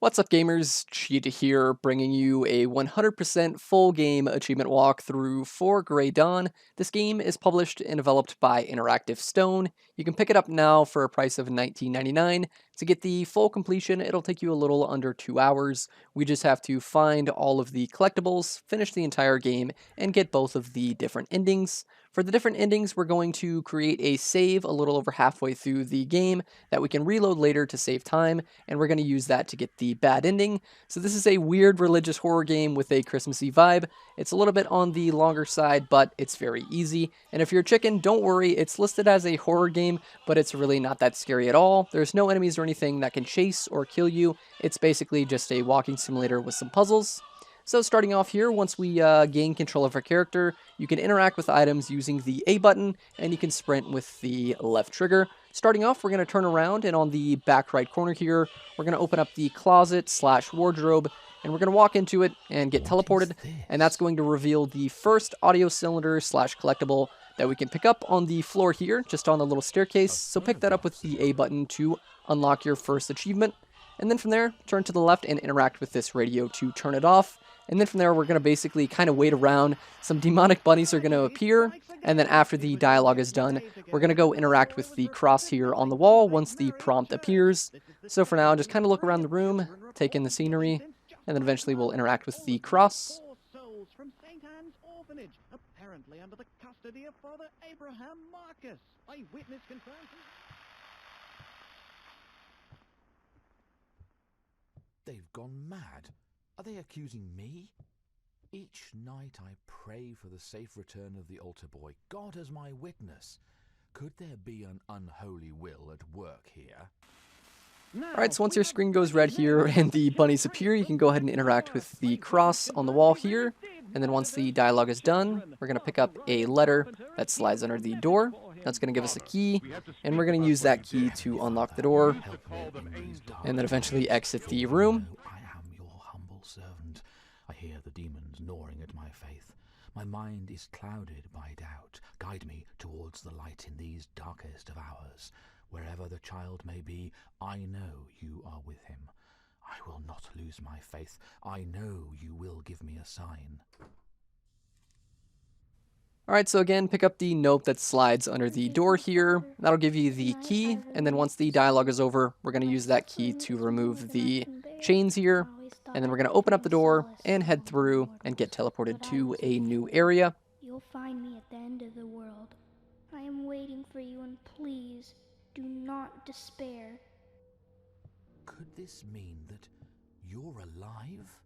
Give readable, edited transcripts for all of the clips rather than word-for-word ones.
What's up gamers, Cheetah here, bringing you a 100% full game achievement walkthrough for Grey Dawn. This game is published and developed by Interactive Stone. You can pick it up now for a price of $19.99. To get the full completion, it'll take you a little under 2 hours. We just have to find all of the collectibles, finish the entire game, and get both of the different endings. For the different endings, we're going to create a save a little over halfway through the game that we can reload later to save time, and we're going to use that to get the bad ending. So this is a weird religious horror game with a Christmassy vibe. It's a little bit on the longer side, but it's very easy. And if you're a chicken, don't worry, it's listed as a horror game, but it's really not that scary at all. There's no enemies or anything that can chase or kill you. It's basically just a walking simulator with some puzzles. So starting off here, once we gain control of our character, you can interact with items using the A button, and you can sprint with the left trigger. Starting off, we're going to turn around, and on the back right corner here, we're going to open up the closet/wardrobe, and we're going to walk into it and get teleported, and that's going to reveal the first audio cylinder/collectible that we can pick up on the floor here, just on the little staircase. So pick that up with the A button to unlock your first achievement. And then from there, turn to the left and interact with this radio to turn it off. And then from there, we're going to basically kind of wait around. Some demonic bunnies are going to appear. And then after the dialogue is done, we're going to go interact with the cross here on the wall once the prompt appears. So for now, just kind of look around the room, take in the scenery, and then eventually we'll interact with the cross. Apparently under the custody of Father Abraham Marcus. Eyewitness confirmed. They've gone mad. Are they accusing me? Each night I pray for the safe return of the altar boy, God as my witness. Could there be an unholy will at work here? Alright, so once your screen goes red here and the bunnies appear, you can go ahead and interact with the cross on the wall here. And then once the dialogue is done, we're going to pick up a letter that slides under the door. That's going to give us a key, and we're going to use that key to unlock the door, and then eventually exit the room. I am your humble servant. I hear the demons gnawing at my faith. My mind is clouded by doubt. Guide me towards the light in these darkest of hours. Wherever the child may be, I know you are with him. I will not lose my faith. I know you will give me a sign. Alright, so again, pick up the note that slides under the door here. That'll give you the key, and then once the dialogue is over, we're going to use that key to remove the chains here. And then we're going to open up the door and head through and get teleported to a new area. You'll find me at the end of the world. I am waiting for you, and please, do not despair. Could this mean that you're alive?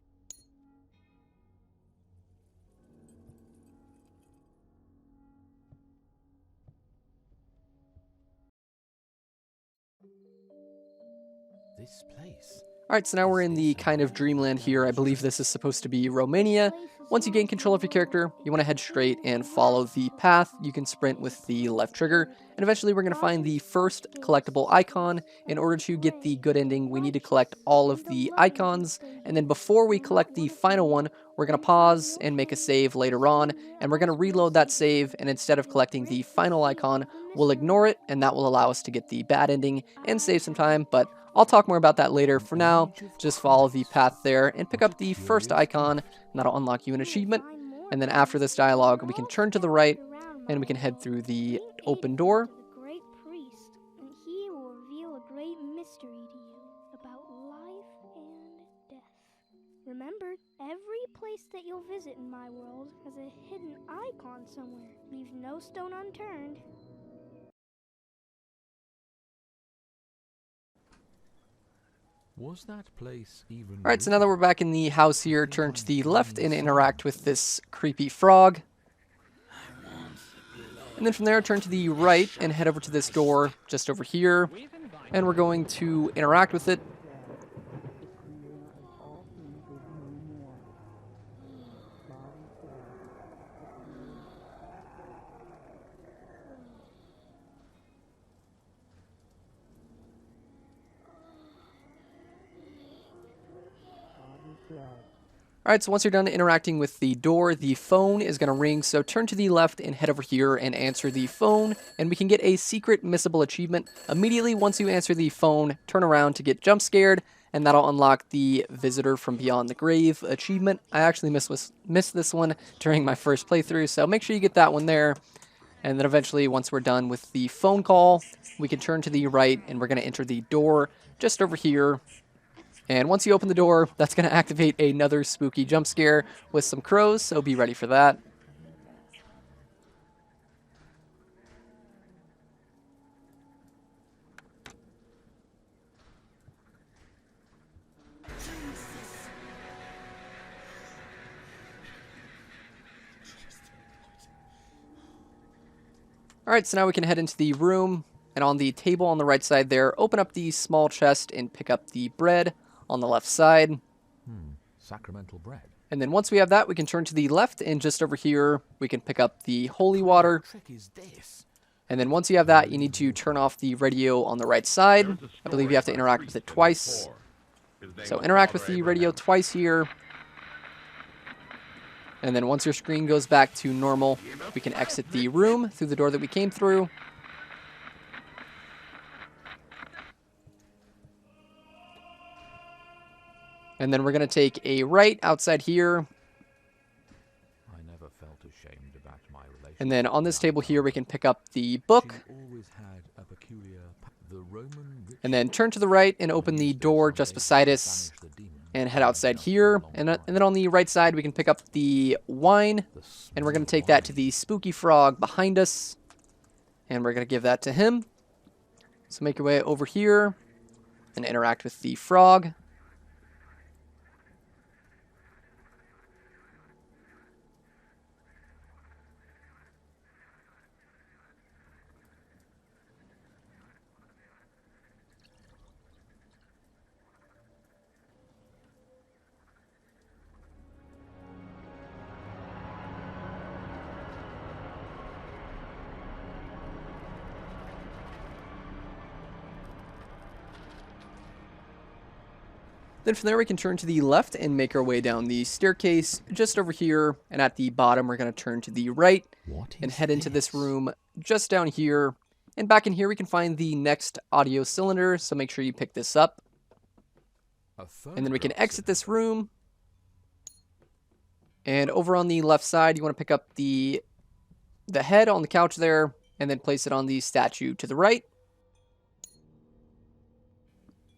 This place. Alright, so now we're in the kind of dreamland here. I believe this is supposed to be Romania. Once you gain control of your character, you want to head straight and follow the path. You can sprint with the left trigger, and eventually we're going to find the first collectible icon. In order to get the good ending, we need to collect all of the icons, and then before we collect the final one, we're going to pause and make a save later on, and we're going to reload that save, and instead of collecting the final icon, we'll ignore it, and that will allow us to get the bad ending and save some time, but I'll talk more about that later. For now, just follow the path there and pick up the first icon, and that'll unlock you an achievement. And then after this dialogue, we can turn to the right, and we can head through the open door. The great priest, and he will reveal a great mystery to you about life and death. Remember, every place that you'll visit in my world has a hidden icon somewhere. Leave no stone unturned. Was that place even... Alright, so now that we're back in the house here, turn to the left and interact with this creepy frog. And then from there, turn to the right and head over to this door just over here. And we're going to interact with it. Alright, so once you're done interacting with the door, the phone is going to ring, so turn to the left and head over here and answer the phone, and we can get a secret missable achievement. Immediately once you answer the phone, turn around to get jump scared, and that'll unlock the Visitor from Beyond the Grave achievement. I actually missed this one during my first playthrough, so make sure you get that one there. And then eventually, once we're done with the phone call, we can turn to the right, and we're going to enter the door just over here. And once you open the door, that's going to activate another spooky jump scare with some crows, so be ready for that. Alright, so now we can head into the room, and on the table on the right side there, open up the small chest and pick up the bread on the left side. Sacramental bread. And then once we have that, we can turn to the left, and just over here, we can pick up the holy water. What trick is this? And then once you have that, you need to turn off the radio on the right side. I believe you have to interact with it twice. So interact with the radio twice here. And then once your screen goes back to normal, we can exit the room through the door that we came through. And then we're going to take a right outside here. I never felt ashamed about my relationship. And then on this table here, we can pick up the book. She always had a peculiar the Roman And then turn to the right and open the door just beside us. And head outside here. And then on the right side, we can pick up the wine. And we're going to take that to the spooky frog behind us. And we're going to give that to him. So make your way over here and interact with the frog. Then from there, we can turn to the left and make our way down the staircase just over here. And at the bottom, we're going to turn to the right and head into this room just down here. And back in here, we can find the next audio cylinder. So make sure you pick this up. And then we can exit this room. And over on the left side, you want to pick up the head on the couch there and then place it on the statue to the right.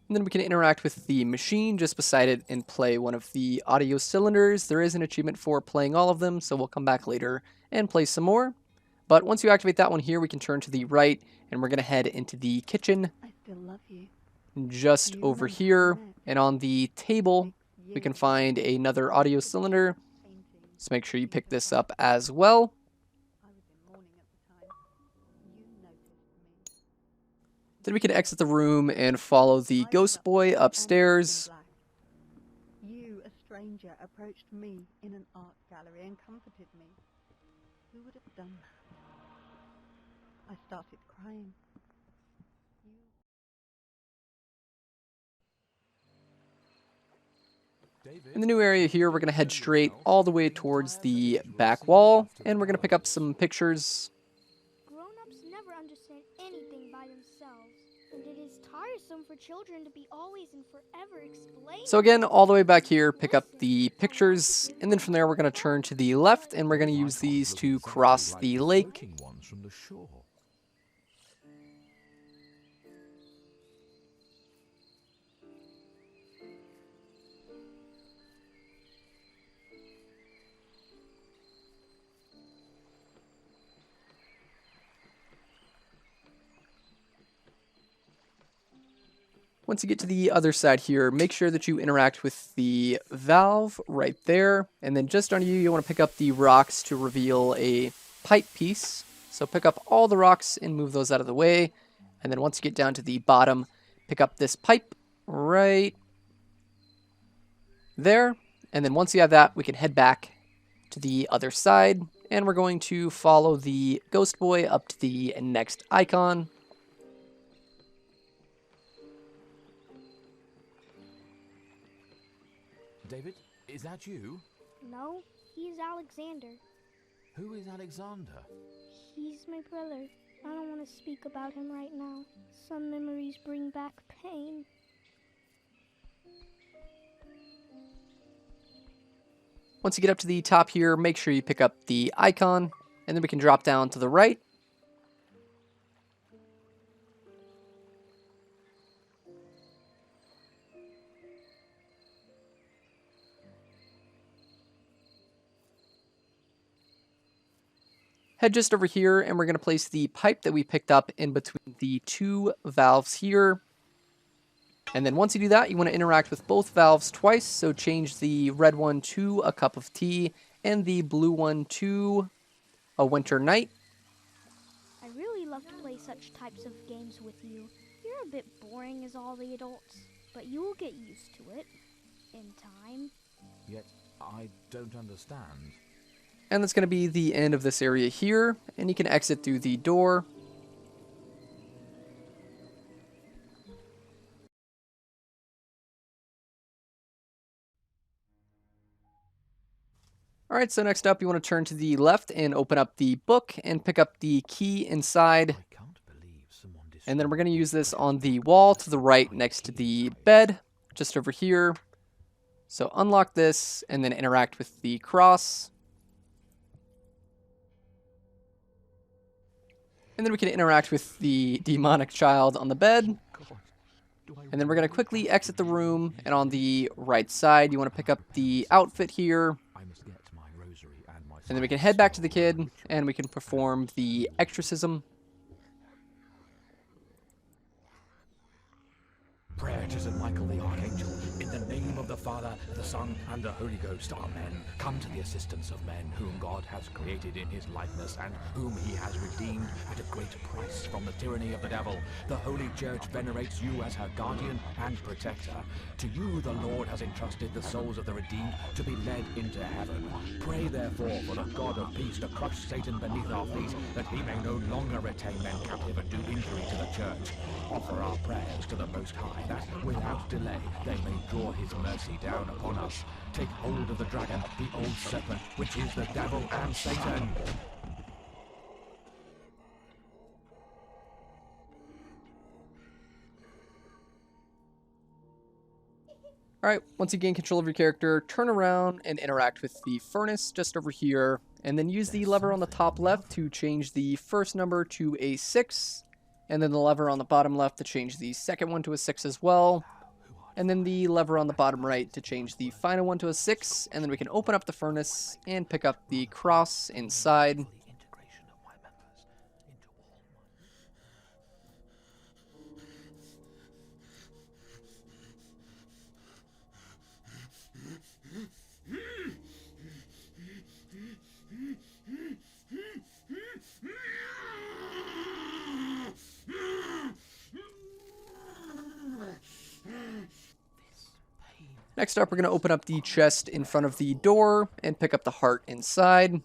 And then we can interact with the machine just beside it and play one of the audio cylinders. There is an achievement for playing all of them, so we'll come back later and play some more. But once you activate that one here, we can turn to the right, and we're going to head into the kitchen. I still love you. Just over here, and on the table, we can find another audio cylinder. So make sure you pick this up as well. Then we can exit the room and follow the ghost boy upstairs. You, a stranger, approached me in an art gallery and comforted me. Who would have done that? I started crying. In the new area here, we're going to head straight all the way towards the back wall, and we're going to pick up some pictures. Grown-ups never understand anything by themselves, and it is tiresome for children to be always and forever explaining. So again, all the way back here, pick up the pictures, and then from there we're going to turn to the left, and we're going to use these to cross the lake. Once you get to the other side here, make sure that you interact with the valve right there. And then just under you want to pick up the rocks to reveal a pipe piece. So pick up all the rocks and move those out of the way. And then once you get down to the bottom, pick up this pipe right there. And then once you have that, we can head back to the other side. And we're going to follow the ghost boy up to the next icon. David, is that you? No, he's Alexander. Who is Alexander? He's my brother. I don't want to speak about him right now. Some memories bring back pain. Once you get up to the top here, make sure you pick up the icon, and then we can drop down to the right. Head just over here, and we're going to place the pipe that we picked up in between the two valves here. And then once you do that, you want to interact with both valves twice. So change the red one to a cup of tea and the blue one to a winter night. I really love to play such types of games with you. You're a bit boring as all the adults, but you will get used to it in time. Yet I don't understand. And that's going to be the end of this area here. And you can exit through the door. Alright, so next up you want to turn to the left and open up the book and pick up the key inside. I can't believe someone And then we're going to use this on the wall to the right next to the bed, just over here. So unlock this and then interact with the cross. And then we can interact with the demonic child on the bed. And then we're going to quickly exit the room. And on the right side, you want to pick up the outfit here. I must get my rosary and my And then we can head back to the kid and we can perform the exorcism. Prayer to St. Michael the Archangel, in the name of the Father, the Son, and the Holy Ghost, Amen. Come to the assistance of men whom God has created in his likeness and whom he has redeemed at a great price from the tyranny of the devil. The Holy Church venerates you as her guardian and protector. To you the Lord has entrusted the souls of the redeemed to be led into heaven. Pray therefore for the God of peace to crush Satan beneath our feet, that he may no longer retain men captive and do injury to the church. Offer our prayers to the Most High, that without delay they may draw his mercy down upon us. Take hold of the dragon, the old serpent, which is the devil and Satan. Alright, once you gain control of your character, turn around and interact with the furnace just over here. And then use the lever on the top left to change the first number to a 6. And then the lever on the bottom left to change the second one to a 6 as well. And then the lever on the bottom right to change the final one to a 6. And then we can open up the furnace and pick up the cross inside. The integration of my members into all Next up, we're going to open up the chest in front of the door and pick up the heart inside. You,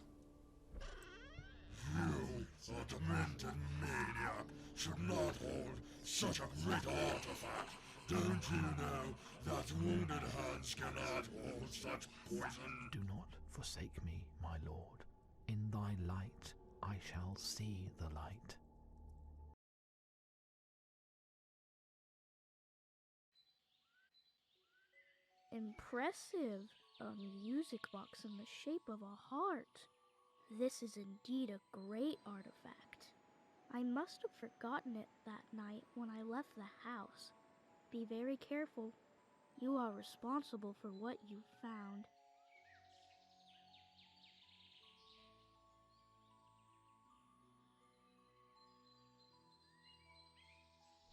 a demented maniac, should not hold such a great artifact. Don't you know that wounded hands cannot hold such poison? Do not forsake me, my lord. In thy light I shall see the light. Impressive. A music box in the shape of a heart. This is indeed a great artifact. I must have forgotten it that night when I left the house. Be very careful. You are responsible for what you found.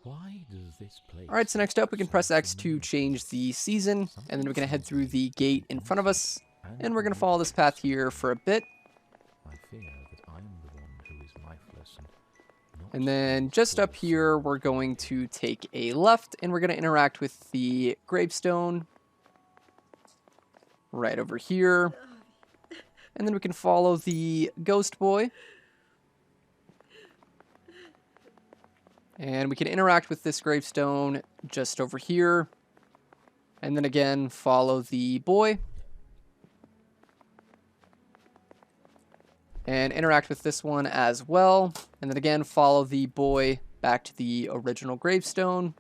Why does this place... Alright, so next up we can press X to change the season, and then we're going to head through the gate in front of us, and we're going to follow this path here for a bit. I fear that I am the one who is lifeless and not... And then just up here, we're going to take a left, and we're going to interact with the gravestone right over here. And then we can follow the ghost boy. And we can interact with this gravestone just over here. And then again, follow the boy. And interact with this one as well. And then again, follow the boy back to the original gravestone.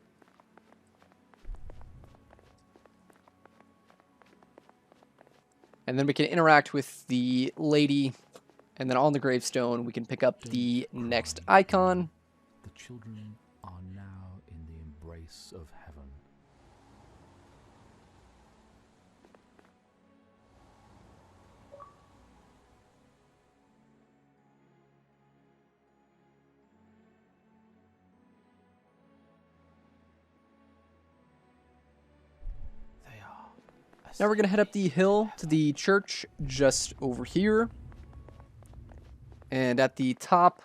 And then we can interact with the lady. And then on the gravestone, we can pick up the next icon. The children are now in the embrace of heaven. They are. Now we're going to head up the hill to the church just over here. And at the top,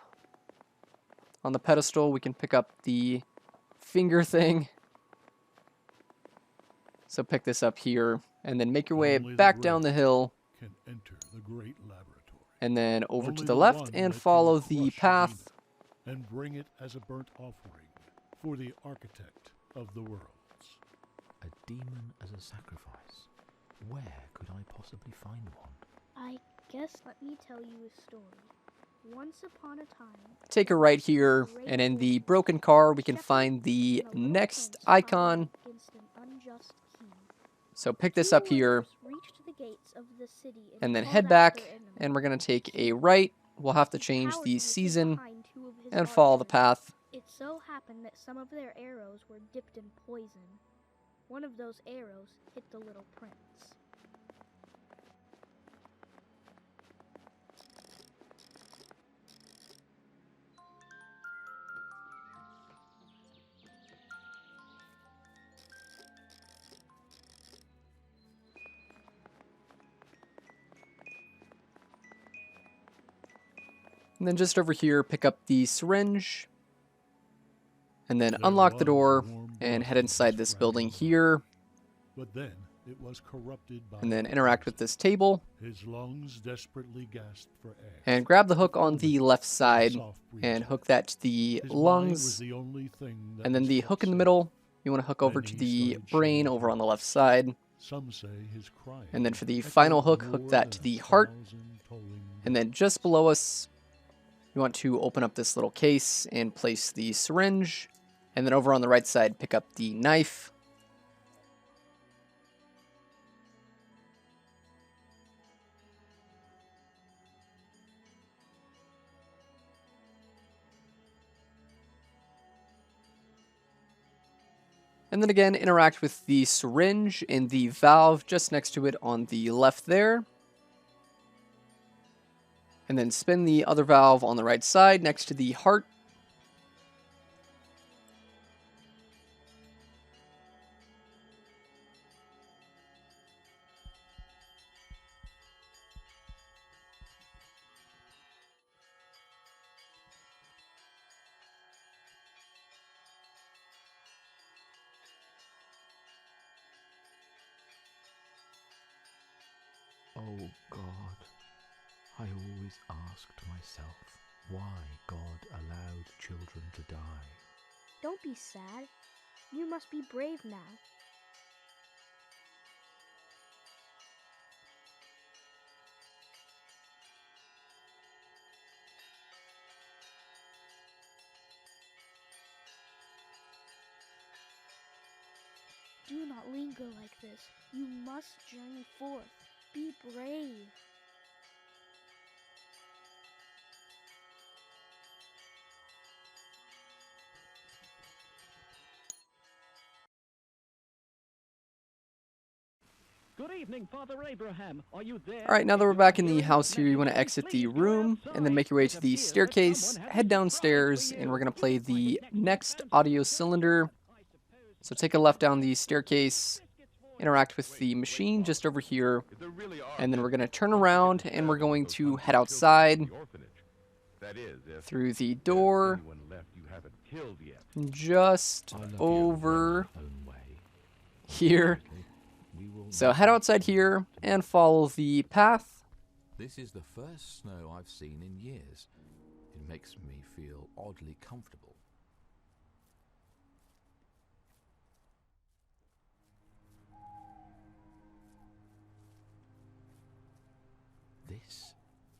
on the pedestal, we can pick up the finger thing. So pick this up here, and then make your way Only the back great down the hill, can enter the great laboratory. and then over Only to the left one and that follow can the crush a path. demon and bring it as a burnt offering for the architect of the worlds. A demon as a sacrifice. Where could I possibly find one? I guess let me tell you a story. Once upon a time, Take a right here, and in the broken car, we can find the next icon. against an unjust king. So pick this Two up here, warriors reached the gates of the city and then called head out back, their enemy. and we're going to take a right. We'll have to He change the cowardly hid season behind two of his and follow the archers. path. It so happened that some of their arrows were dipped in poison. One of those arrows hit the little prince. And then just over here, pick up the syringe, and then There unlock the was door warm and blood head in inside his this building fragile here, But then it was corrupted by and then interact with this table, his lungs desperately gasped for air. and grab the hook on the left side Soft breeze and of hook it. that to the His mind was lungs, the only thing that and then was the kept hook in the safe. middle, you want to hook over Then to he the started brain changing. over on the left side, Some say his crying and then for the echoed final hook, hook more that than to a the heart, 1,000 tolling and then bells. just below us, you want to open up this little case and place the syringe, and then over on the right side, pick up the knife. And then again, interact with the syringe and the valve just next to it on the left there. And then spin the other valve on the right side next to the heart. Oh God, I always asked myself why God allowed children to die. Don't be sad. You must be brave now. Do not linger like this. You must journey forth. Be brave. Good evening, Father Abraham. Are you there? All right, now that If we're you back are in the hearing, house let here, you me want to know. exit the Please go room and then make your way outside. to It the appears that staircase, someone has head a down surprise stairs, for and you. we're going to It play looks like the it's next fancy. audio Just cylinder. I suppose So take a left down the staircase, interact with the machine just over here, and then we're going to turn around and we're going to head outside through the door, just I love you over my own way. here. We will So head outside here and follow the path. This is the first snow I've seen in years. It makes me feel oddly comfortable.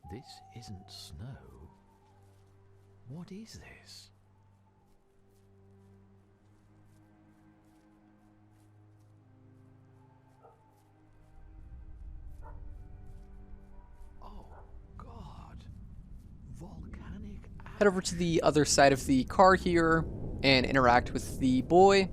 This isn't snow. What is this? Head over to the other side of the car here and interact with the boy.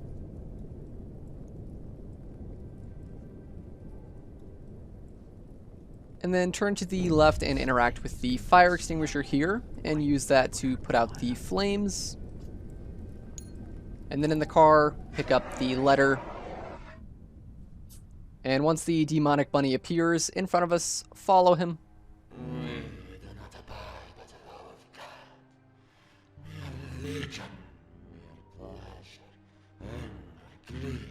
And then turn to the left and interact with the fire extinguisher here and use that to put out the flames. And then in the car, pick up the letter. And once the demonic bunny appears in front of us, follow him. We do not abide by the law of God. We are religion. We are pleasure and greed.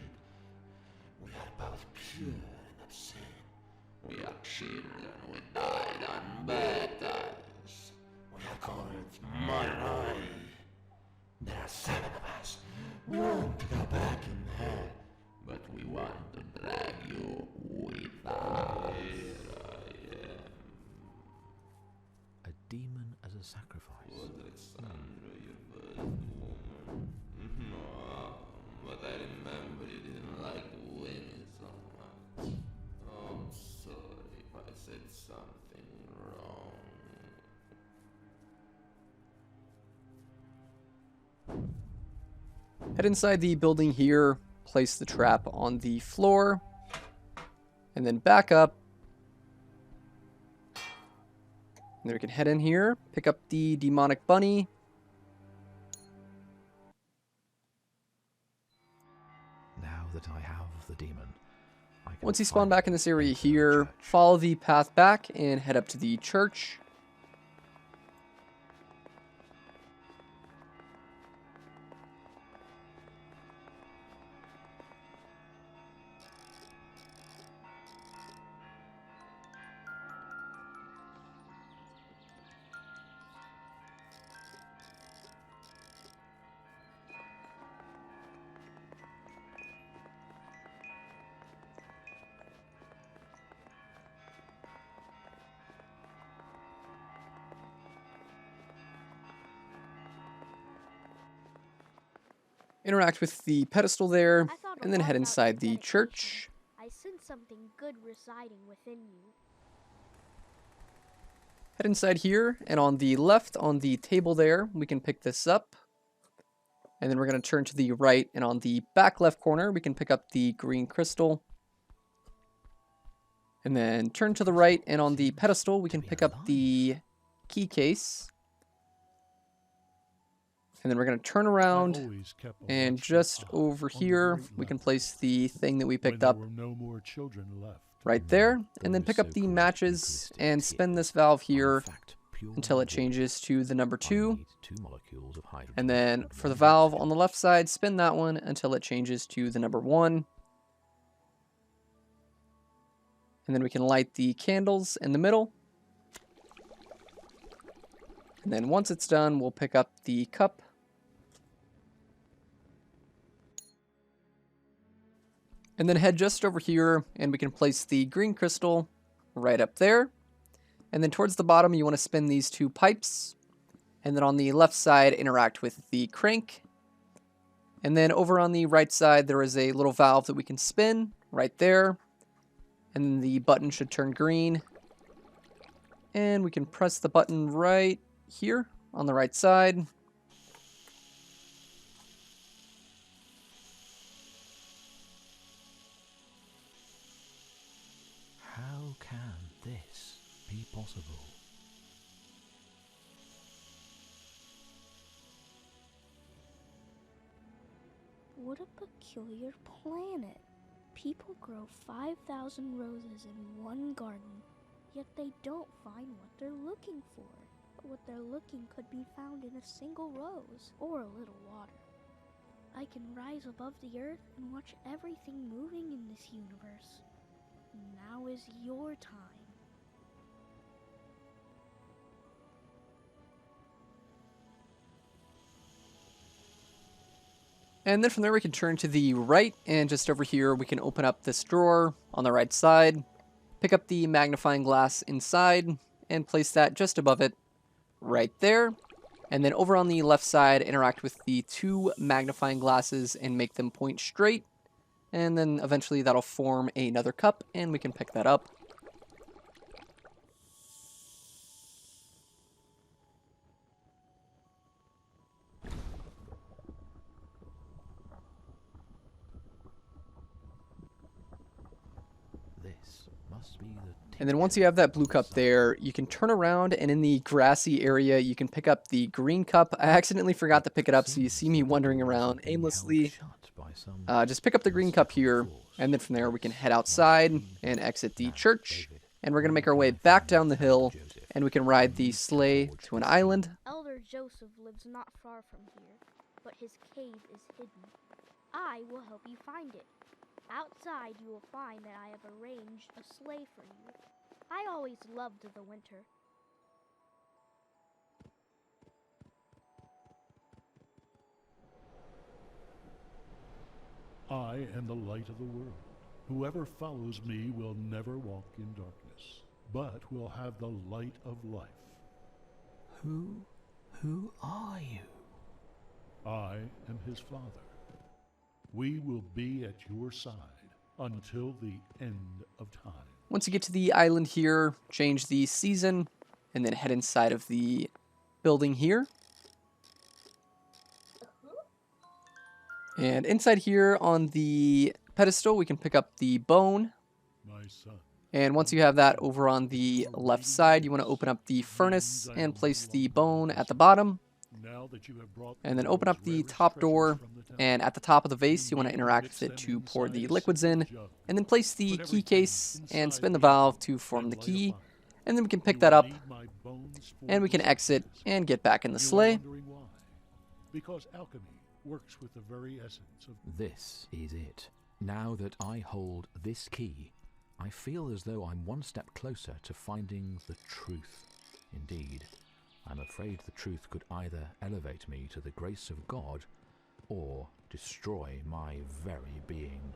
We are both pure and obscene. We are children who died on baptized. We are called Nioi. There are 7 of us. We want to go back in hell, but we want to drag you with us. A demon as a sacrifice. But I remember you didn't like the women so much. Oh, I'm sorry if I said something wrong. Head inside the building here, place the trap on the floor, and then back up. And then we can head in here, pick up the demonic bunny. Now that I have the demon, I can Once you spawn finally back in this area enter the here, church. follow the path back and head up to the church. Interact with the pedestal there, I thought a and then lot head about inside the dedication. church. I sense something good residing within you. Head inside here, and on the left, on the table there, we can pick this up. And then we're going to turn to the right, and on the back left corner, we can pick up the green crystal. And then turn to the right, and on the pedestal, we can pick up the key case. And then we're going to turn around, always kept a and watchful just eye over on the here, great we can level place the thing that we when picked there up were no more children left. right there. And then pick up the matches and spin this valve here until it changes to the number 2. And then for the valve on the left side, spin that one until it changes to the number 1. And then we can light the candles in the middle. And then once it's done, we'll pick up the cup. And then head just over here, and we can place the green crystal right up there. And then towards the bottom, you want to spin these 2 pipes. And then on the left side, interact with the crank. And then over on the right side, there is a little valve that we can spin right there. And then the button should turn green. And we can press the button right here on the right side. How can this be possible? What a peculiar planet. People grow 5,000 roses in one garden, yet they don't find what they're looking for. But what they're looking could be found in a single rose or a little water. I can rise above the earth and watch everything moving in this universe. Now is your time. And then from there we can turn to the right, and just over here we can open up this drawer on the right side, pick up the magnifying glass inside, and place that just above it right there. And then over on the left side, interact with the 2 magnifying glasses and make them point straight. And then eventually that'll form another cup, and we can pick that up. This must be the And then once you have that blue cup there, you can turn around, and in the grassy area, you can pick up the green cup. I accidentally forgot to pick it up, so you see me wandering around aimlessly. Just pick up the green cup here, and then from there we can head outside and exit the church. And we're going to make our way back down the hill, and we can ride the sleigh to an island. Elder Joseph lives not far from here, but his cave is hidden. I will help you find it. Outside you will find that I have arranged a sleigh for you. I always loved the winter. I am the light of the world. Whoever follows me will never walk in darkness, but will have the light of life. Who are you? I am his father. We will be at your side until the end of time. Once you get to the island here, change the season, and then head inside of the building here. And inside here on the pedestal, we can pick up the bone. My son. And once you have that over on the left side, you want to open up the furnace and place the bone at the bottom. Now that you have brought And then open up the top door, and at the top of the vase, you want to interact with it to pour the liquids in. And then place the key case and spin the valve to form the key. And then we can pick that up, and we can exit and get back in the sleigh. Because alchemy works with the very essence of... This is it. Now that I hold this key, I feel as though I'm one step closer to finding the truth. Indeed, I'm afraid the truth could either elevate me to the grace of God or destroy my very being.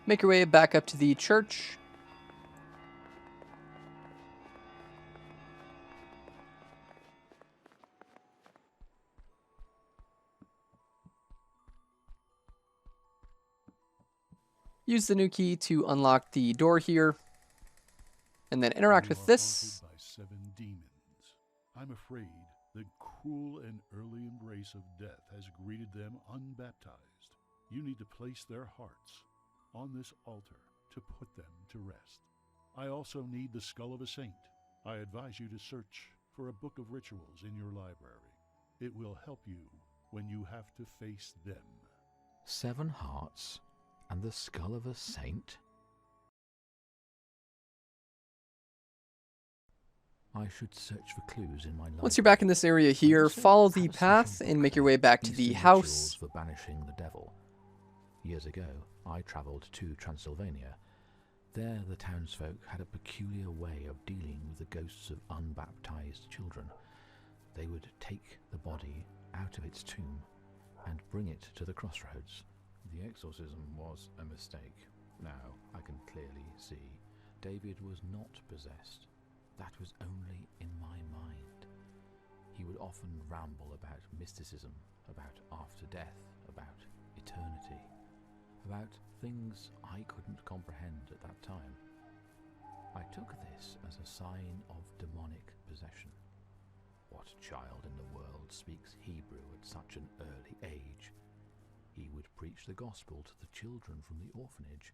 Make your way back up to the church. Use the new key to unlock the door here, and then interact with this. By 7 demons. I'm afraid the cruel and early embrace of death has greeted them unbaptized. You need to place their hearts on this altar to put them to rest. I also need the skull of a saint. I advise you to search for a book of rituals in your library. It will help you when you have to face them. 7 hearts and the skull of a saint? I should search for clues in my life. Once you're back in this area here, follow the path and make your way back to the house. For banishing the devil. Years ago, I travelled to Transylvania. There, the townsfolk had a peculiar way of dealing with the ghosts of unbaptized children. They would take the body out of its tomb and bring it to the crossroads. The exorcism was a mistake. Now I can clearly see David was not possessed. That was only in my mind. He would often ramble about mysticism, about after death, about eternity, about things I couldn't comprehend at that time. I took this as a sign of demonic possession. What child in the world speaks Hebrew at such an early age? He would preach the gospel to the children from the orphanage.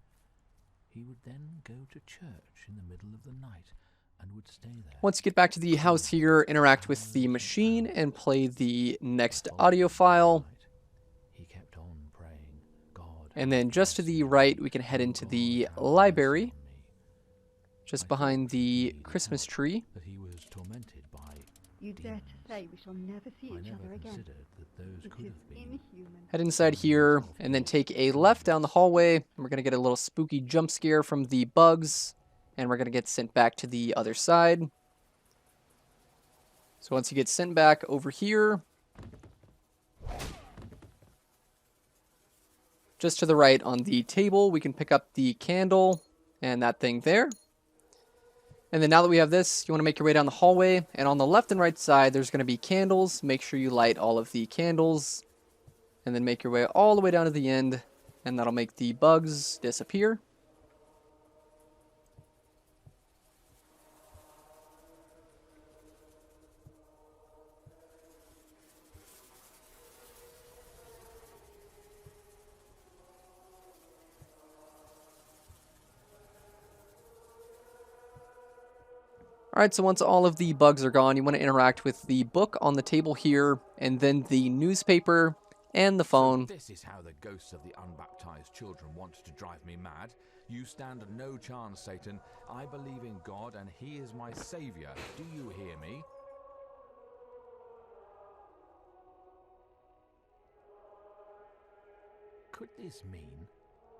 He would then go to church in the middle of the night and would stay there. Once you get back to the house here, interact with the machine and play the next audio file. He kept on praying, God. And then just to the right, we can head into the library, just behind the Christmas tree. That he was tormented by You dare to say we shall never see I each never other again. considered that those It could is have been. inhuman. Head inside here, and then take a left down the hallway. And we're going to get a little spooky jump scare from the bugs, and we're going to get sent back to the other side. So once you get sent back over here, just to the right on the table, we can pick up the candle and that thing there. And then now that we have this, you want to make your way down the hallway, and on the left and right side, there's going to be candles. Make sure you light all of the candles, and then make your way all the way down to the end, and that'll make the bugs disappear. Alright, so once all of the bugs are gone, you want to interact with the book on the table here, and then the newspaper, and the phone. So this is how the ghosts of the unbaptized children want to drive me mad. You stand no chance, Satan. I believe in God, and He is my savior. Do you hear me? Could this mean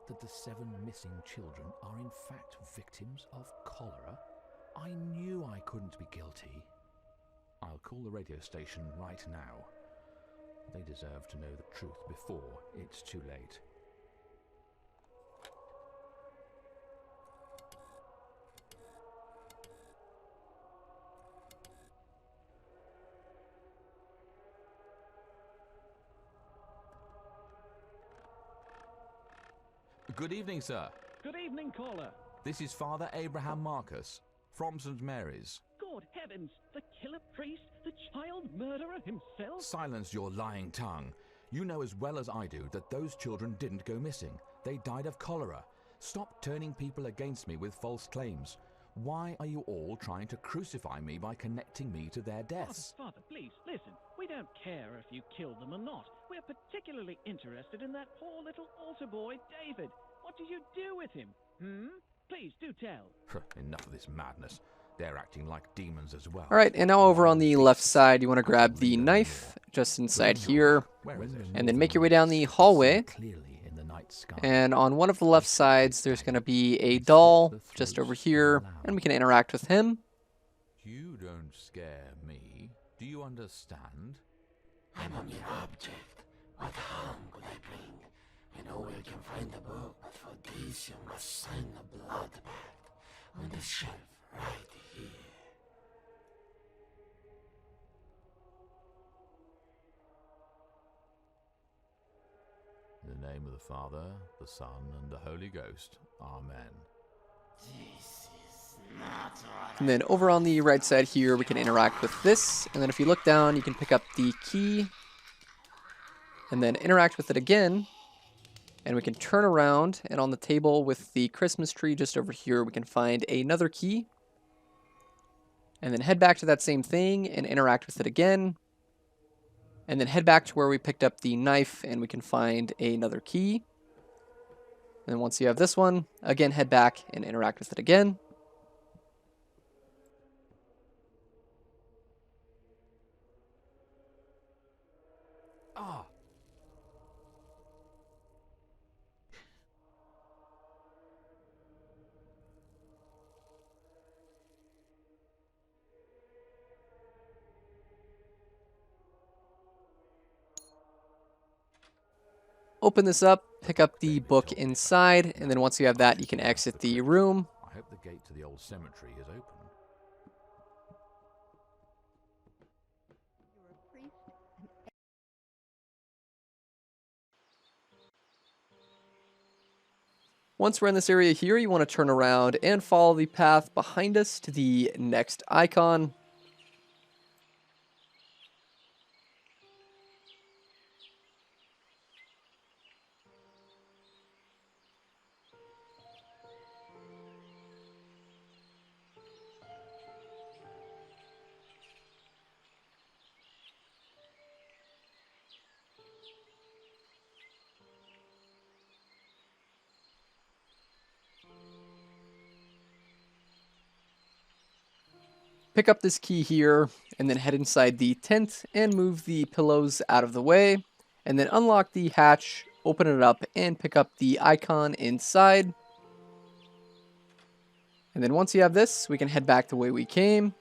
that the 7 missing children are in fact victims of cholera? I knew I couldn't be guilty. I'll call the radio station right now. They deserve to know the truth before it's too late. Good evening, sir. Good evening, caller. This is Father Abraham Marcus from St. Mary's. Good heavens, the killer priest, the child murderer himself? Silence your lying tongue. You know as well as I do that those children didn't go missing. They died of cholera. Stop turning people against me with false claims. Why are you all trying to crucify me by connecting me to their deaths? Father, please, listen. We don't care if you killed them or not. We're particularly interested in that poor little altar boy, David. What did you do with him? Please, do tell. Enough of this madness. They're acting like demons as well. Alright, and now over on the left side, you want to grab the knife just inside here, Where is it? and then make your way down the hallway. Clearly in the night sky. And on one of the left sides, there's going to be a doll just over here, and we can interact with him. You don't scare me. Do you understand? I'm a mere object. What harm could I bring? I know where you can find the book, but for this you must sign the blood pact on the shelf right here. In the name of the Father, the Son, and the Holy Ghost. Amen. This is not what And then over on the right side here, we can interact with this. And then if you look down, you can pick up the key, and then interact with it again. And we can turn around, and on the table with the Christmas tree just over here, we can find another key. And then head back to that same thing and interact with it again. And then head back to where we picked up the knife, and we can find another key. And then once you have this one, again head back and interact with it again. Ah! Open this up, pick up the book inside, and then once you have that, you can exit the room. I hope the gate to the old cemetery is open. You're a priest, and Once we're in this area here, you want to turn around and follow the path behind us to the next icon. Pick up this key here, and then head inside the tent and move the pillows out of the way. And then unlock the hatch, open it up, and pick up the icon inside. And then once you have this, we can head back the way we came.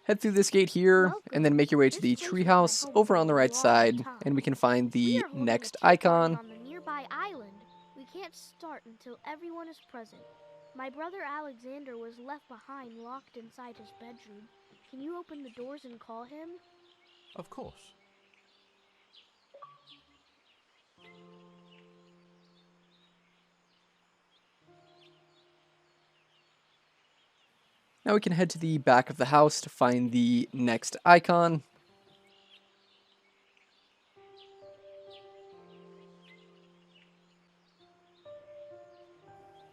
Head through this gate here, Welcome. and then make your way to the This place was my treehouse home over for on the a right long side, time. and we can find We the are holding a next tea party icon. on the nearby island. We can't start until everyone is present. My brother Alexander was left behind, locked inside his bedroom. Can you open the doors and call him? Of course. Now we can head to the back of the house to find the next icon.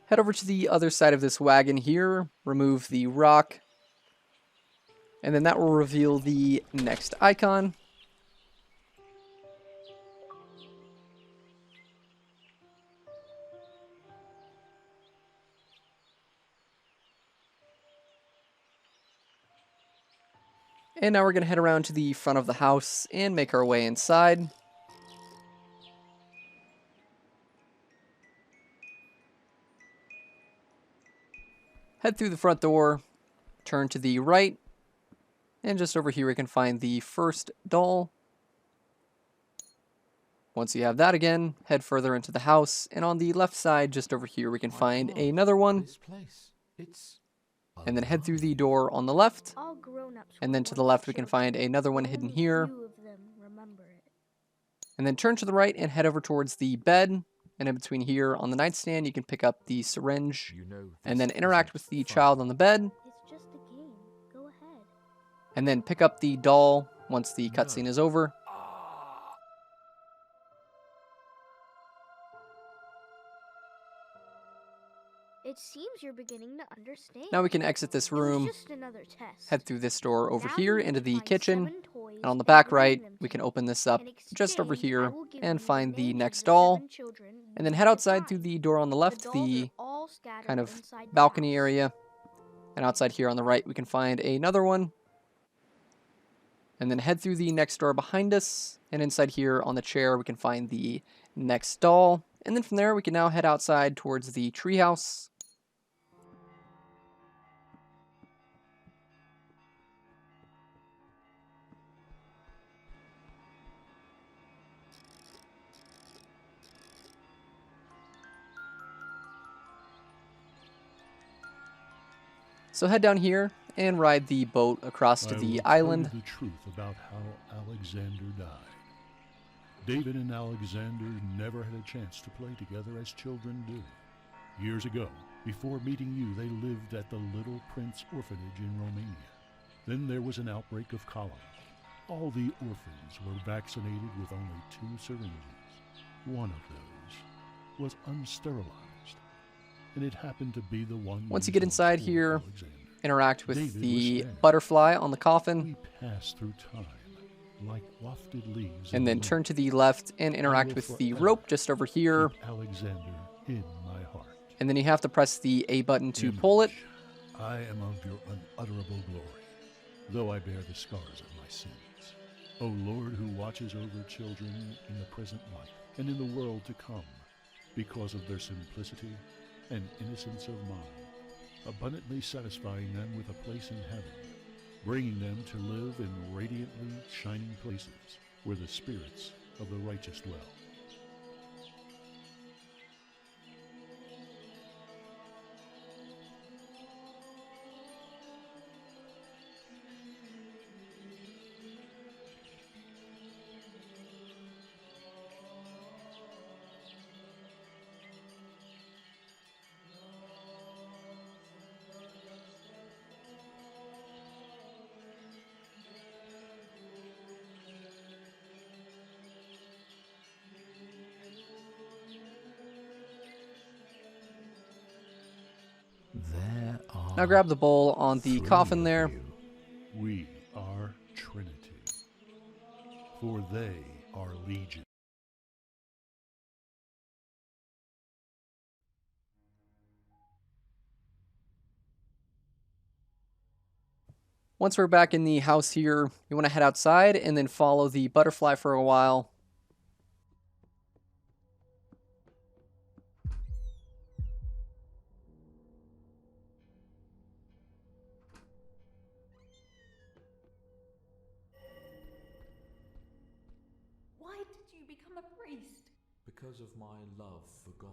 Head over to the other side of this wagon here, remove the rock, and then that will reveal the next icon. And now we're going to head around to the front of the house and make our way inside. Head through the front door, turn to the right, and just over here we can find the first doll. Once you have that again, head further into the house, and on the left side, just over here, we can find another one. This place, it's And then head through the door on the left, All grown-ups and were then to the once left we can children. find another one hidden Only here. few of them remember it. And then turn to the right and head over towards the bed. And in between here on the nightstand, you can pick up the syringe you know, and this then interact isn't with the fun. child on the bed. It's just a game. Go ahead. And then pick up the doll once the No. cutscene is over. Ah. It seems you're beginning to understand. Now we can exit this It was room, just another test. head through this door over Now here you need into to the find kitchen. 7 toys And on the and back bring right, them we to can me. open this up In just over exchange, I here will give and you find the names of next the doll. 7 children And then you head need to outside through find. the door on the left, dolls the are all scattered kind of inside the balcony house. area. And outside here on the right, we can find another one. And then head through the next door behind us. And inside here on the chair, we can find the next doll. And then from there, we can now head outside towards the treehouse. So head down here and ride the boat across to I the will island. tell you the truth about how Alexander died. David and Alexander never had a chance to play together as children do. Years ago, before meeting you, they lived at the Little Prince Orphanage in Romania. Then there was an outbreak of cholera. All the orphans were vaccinated with only 2 syringes. One of those was unsterilized, and it happened to be the one Once you used get on inside poor here, Alexander. interact with David was the there. butterfly on the coffin, We pass through time like wafted leaves, and then turn to the left and interact with the rope just over here. Keep Alexander in my heart. And then you have to press the A button to pull it. Image, I am of your unutterable glory, though I bear the scars of my sins. O Lord, who watches over children in the present life and in the world to come, because of their simplicity and innocence of mind, abundantly satisfying them with a place in heaven, bringing them to live in radiantly shining places where the spirits of the righteous dwell. There are Now grab the bowl on the 3 coffin of there. you. We are Trinity, for they are legion. Once we're back in the house here, you want to head outside and then follow the butterfly for a while. a priest? Because of my love for God.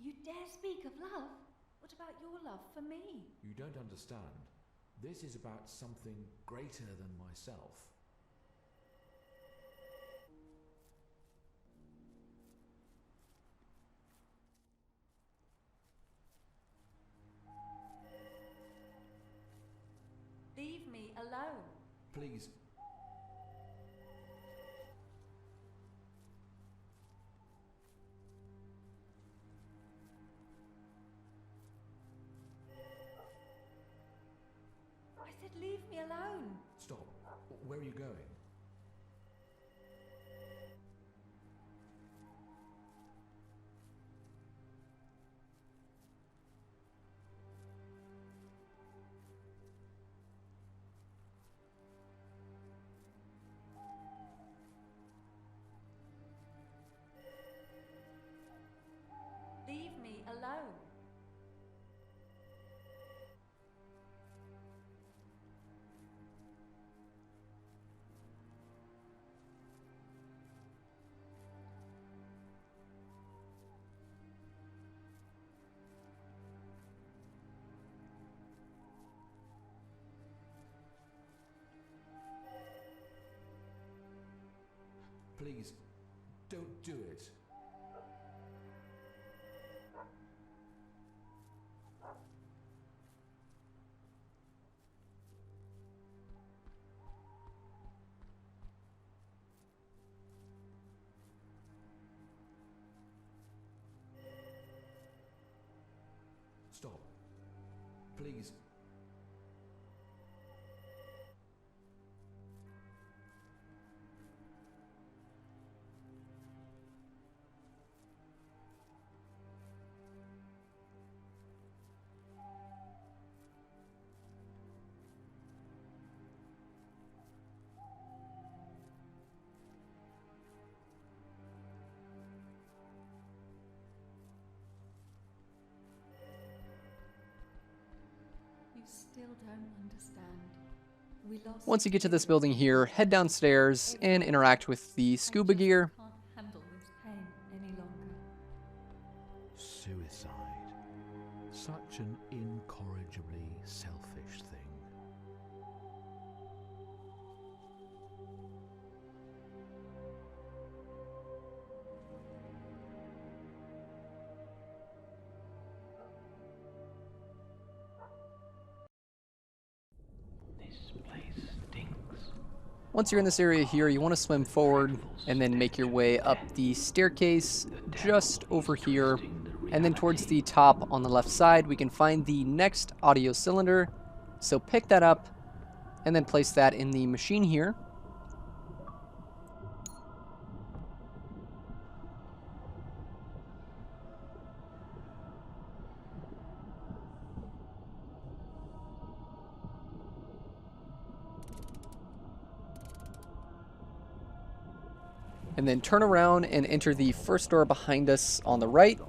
You dare speak of love? What about your love for me? You don't understand. This is about something greater than myself. Leave me alone. Please. I said leave me alone. Stop. Where are you going? Leave me alone. Please, don't do it. Stop. Please. You still don't understand. We lost. Once you get to this building here, head downstairs and interact with the scuba gear. Can't handle this pain any longer. Suicide. Such an incorrigibly selfish thing. This place stinks. Once you're in this area here, you want to swim forward and then make your way up the staircase just over here. And then towards the top on the left side, we can find the next audio cylinder. So pick that up and then place that in the machine here. And then turn around and enter the first door behind us on the right.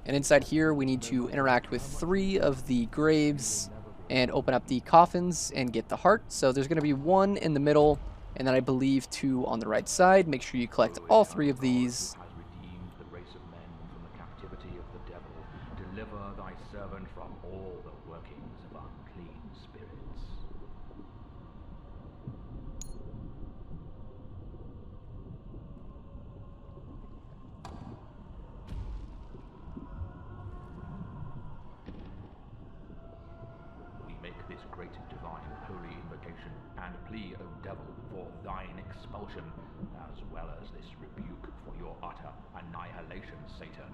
And inside here, we need to interact with 3 of the graves and open up the coffins and get the heart. So there's going to be 1 in the middle, and then I believe 2 on the right side. Make sure you collect all 3 of these. Has redeemed the race of men from the captivity of the devil. Deliver thy servant from all the workings of unclean spirits. We make this great divine holy invocation and plea, O devil, for thine expulsion, as well as this rebuke for your utter annihilation, Satan.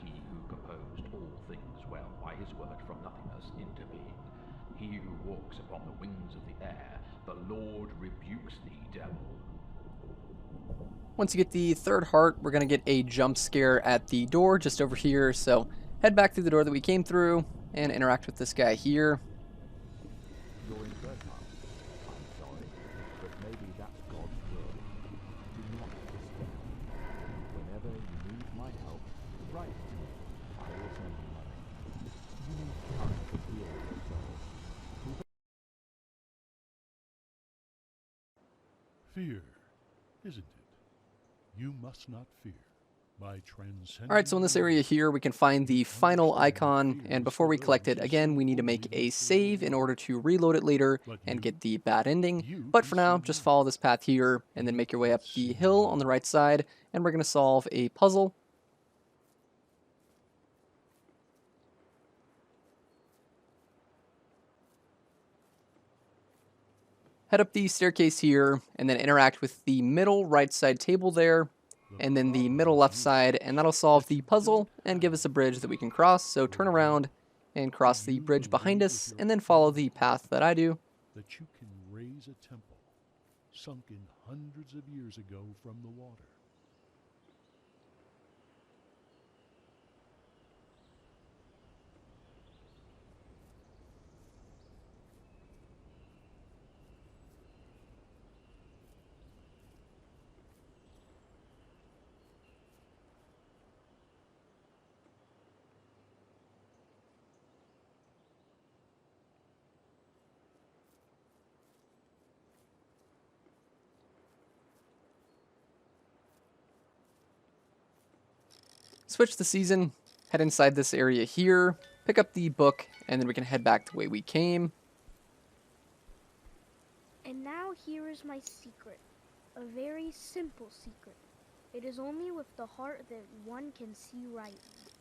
He who composed all things well by his word from nothingness into being, he who walks upon the wings of the air, the Lord rebukes thee, devil. Once you get the 3rd heart, we're going to get a jump scare at the door just over here. So head back through the door that we came through and interact with this guy here. You're infertile. I'm sorry. right. I will send you money. You need time to heal your soul. Fear, isn't it? You must not fear. By transcending Alright, so in this area here, we can find the final icon, and before we collect it again, we need to make a save in order to reload it later and get the bad ending. But for now, just follow this path here, and then make your way up the hill on the right side, and we're going to solve a puzzle. Head up the staircase here, and then interact with the middle right side table there, and then the middle left side, and that'll solve the puzzle and give us a bridge that we can cross. So turn around and cross the bridge behind us, and then follow the path that I do. that you can raise a temple sunk in hundreds of years ago from the water. Switch the season, head inside this area here, pick up the book, and then we can head back the way we came. And now here is my secret. A very simple secret. It is only with the heart that one can see right.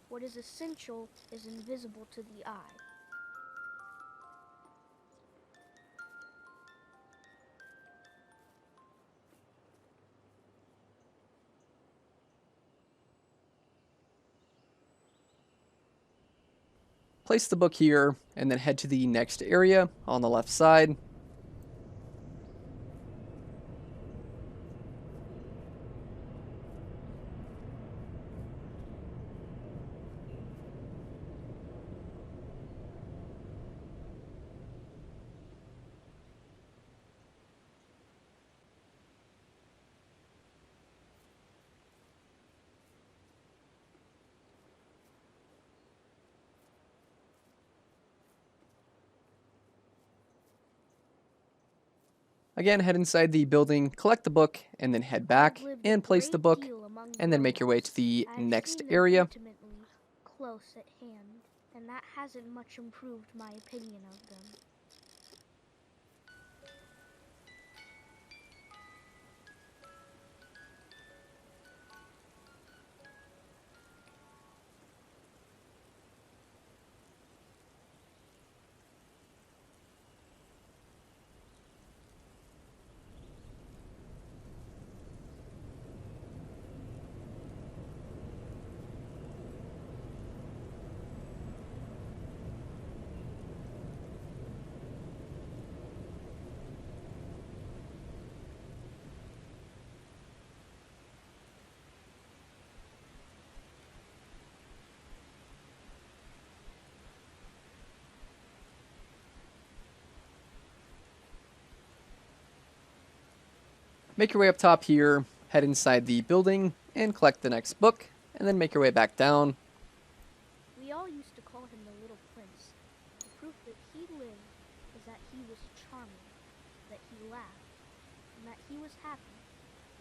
What is essential is invisible to the eye. Place the book here, and then head to the next area on the left side. Again, head inside the building, collect the book, and then head back and place the book, and then make your way to the next area. Intimately close at hand, and that hasn't much improved my opinion of them. Make your way up top here, head inside the building, and collect the next book, and then make your way back down. We all used to call him the Little Prince. The proof that he lived is that he was charming, that he laughed, and that he was happy.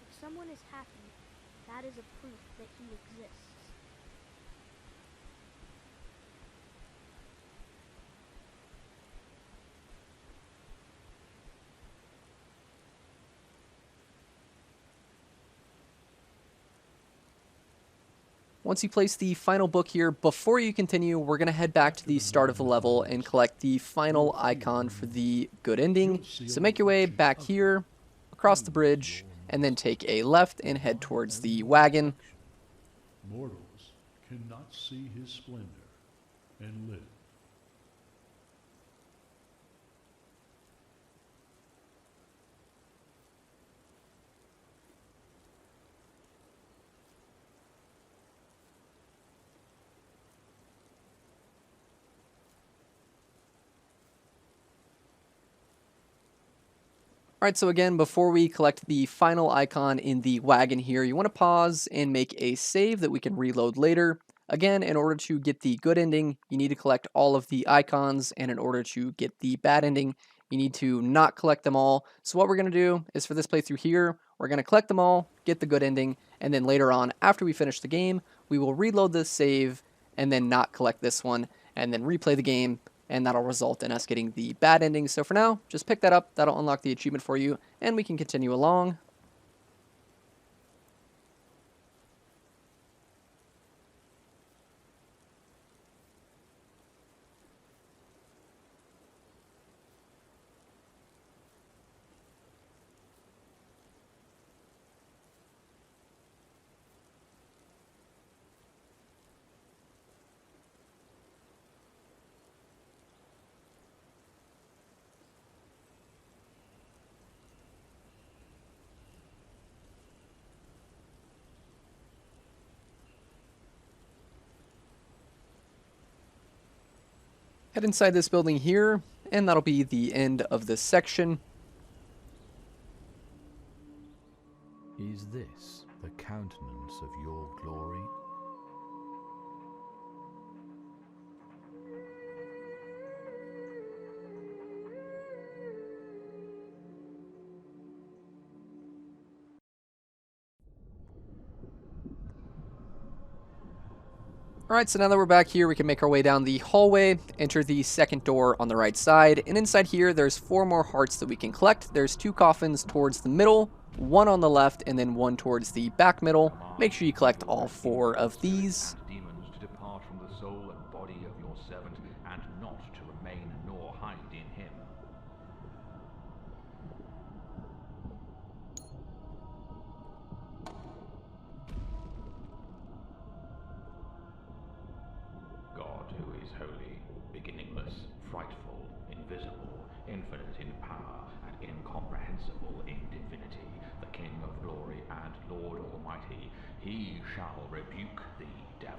If someone is happy, that is a proof that he exists. Once you place the final book here, before you continue, we're going to head back to the start of the level and collect the final icon for the good ending. So make your way back here, across the bridge, and then take a left and head towards the wagon. Mortals cannot see his splendor and live. Alright, so again, before we collect the final icon in the wagon here, you want to pause and make a save that we can reload later. Again, in order to get the good ending, you need to collect all of the icons, and in order to get the bad ending, you need to not collect them all. So what we're going to do is for this playthrough here, we're going to collect them all, get the good ending, and then later on, after we finish the game, we will reload this save, and then not collect this one, and then replay the game, and that'll result in us getting the bad ending. So for now, just pick that up, that'll unlock the achievement for you, and we can continue along. Head inside this building here, and that'll be the end of this section. Is this the countenance of your glory? Alright, so now that we're back here, we can make our way down the hallway, enter the second door on the right side, and inside here there's 4 more hearts that we can collect. There's 2 coffins towards the middle, 1 on the left, and then 1 towards the back middle. Make sure you collect all 4 of these. Demons to depart from the soul and body of your servant, and not to remain nor hide in him. God, who is holy, beginningless, frightful, invisible, infinite in power, and incomprehensible in divinity, the King of glory and Lord Almighty, he shall rebuke thee, devil.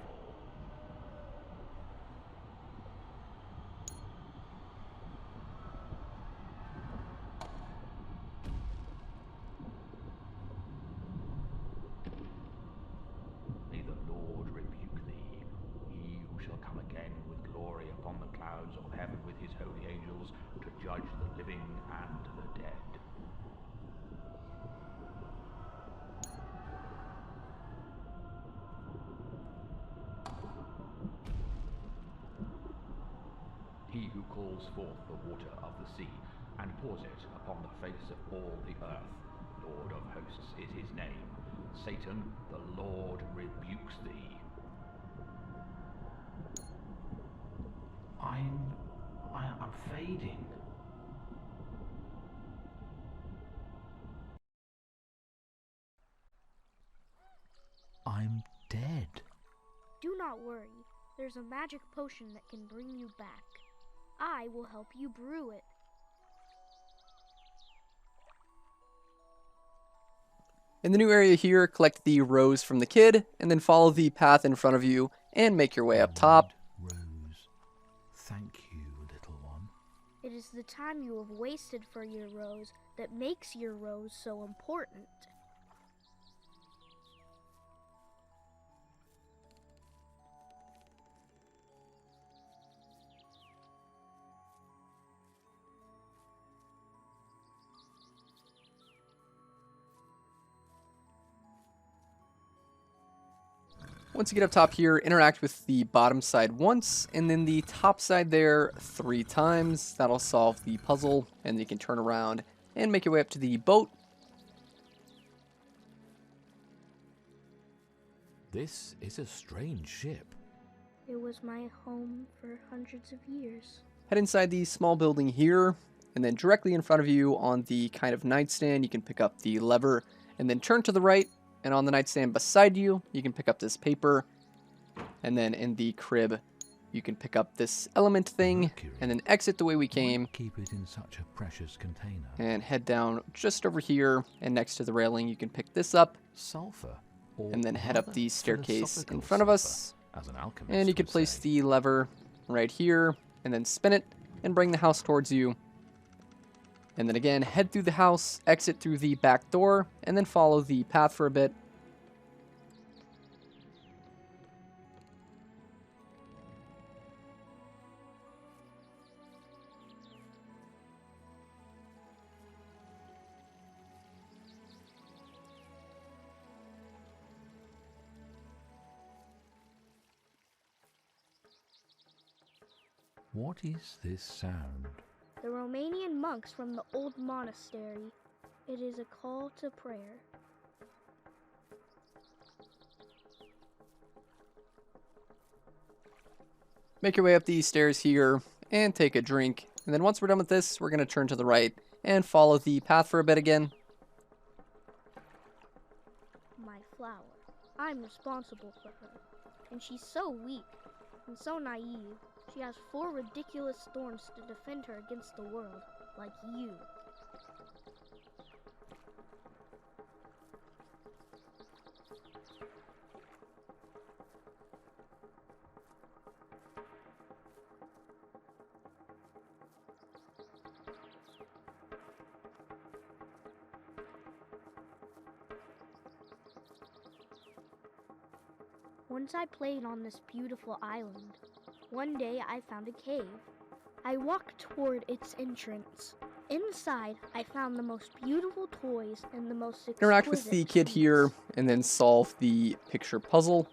May the Lord rebuke thee, he who shall come again with glory upon the clouds of heaven with his holy angels to judge the living and the dead. He who calls forth the water of the sea and pours it upon the face of all the earth, Lord of hosts is his name. Satan, the Lord rebukes thee. I'm fading. I'm dead. Do not worry. There's a magic potion that can bring you back. I will help you brew it. In the new area here, collect the rose from the kid, and then follow the path in front of you, and make your way up top. Rose, thank you, little one. It is the time you have wasted for your rose that makes your rose so important. Once you get up top here, interact with the bottom side once, and then the top side there 3 times. That'll solve the puzzle, and you can turn around and make your way up to the boat. This is a strange ship. It was my home for hundreds of years. Head inside the small building here, and then directly in front of you on the kind of nightstand, you can pick up the lever, and then turn to the right. And on the nightstand beside you, you can pick up this paper. And then in the crib, you can pick up this element thing. Mercury. And then exit the way we Why came. keep it in such a precious container? And head down just over here. And next to the railing, you can pick this up. Sulfur. Or And then head up rather, the staircase in philosophical front of us. sulfur, as an alchemist And you can would place say. the lever right here. And then spin it. And bring the house towards you. And then again, head through the house. Exit through the back door. And then follow the path for a bit. What is this sound? The Romanian monks from the old monastery. It is a call to prayer. Make your way up these stairs here and take a drink. And then once we're done with this, we're going to turn to the right and follow the path for a bit again. My flower. I'm responsible for her. And she's so weak and so naive. She has 4 ridiculous thorns to defend her against the world, like you. Once I played on this beautiful island. One day I found a cave. I walked toward its entrance. Inside, I found the most beautiful toys and the most exquisite Interact with the kid here sweets. and then solve the picture puzzle.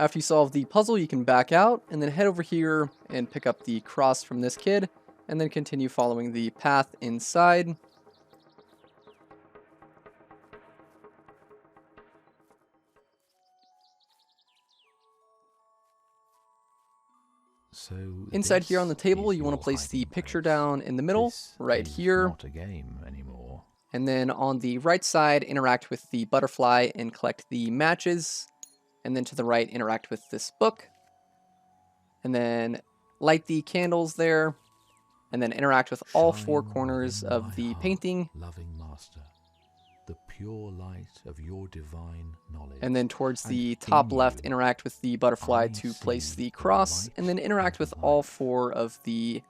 After you solve the puzzle, you can back out and then head over here and pick up the cross from this kid and then continue following the path inside. So Inside here on the this table, is you want your to place the hiding picture place. down in the middle, This right is here. Not a game anymore. And then on the right side, interact with the butterfly and collect the matches. And then to the right, interact with this book. And then light the candles there. And then interact with all 4 Shine corners within of my the heart, painting. loving master, the pure light of your divine knowledge. And then towards And the in top left, you, interact with the butterfly I to place see the the cross. light And then interact of with all life. 4 of the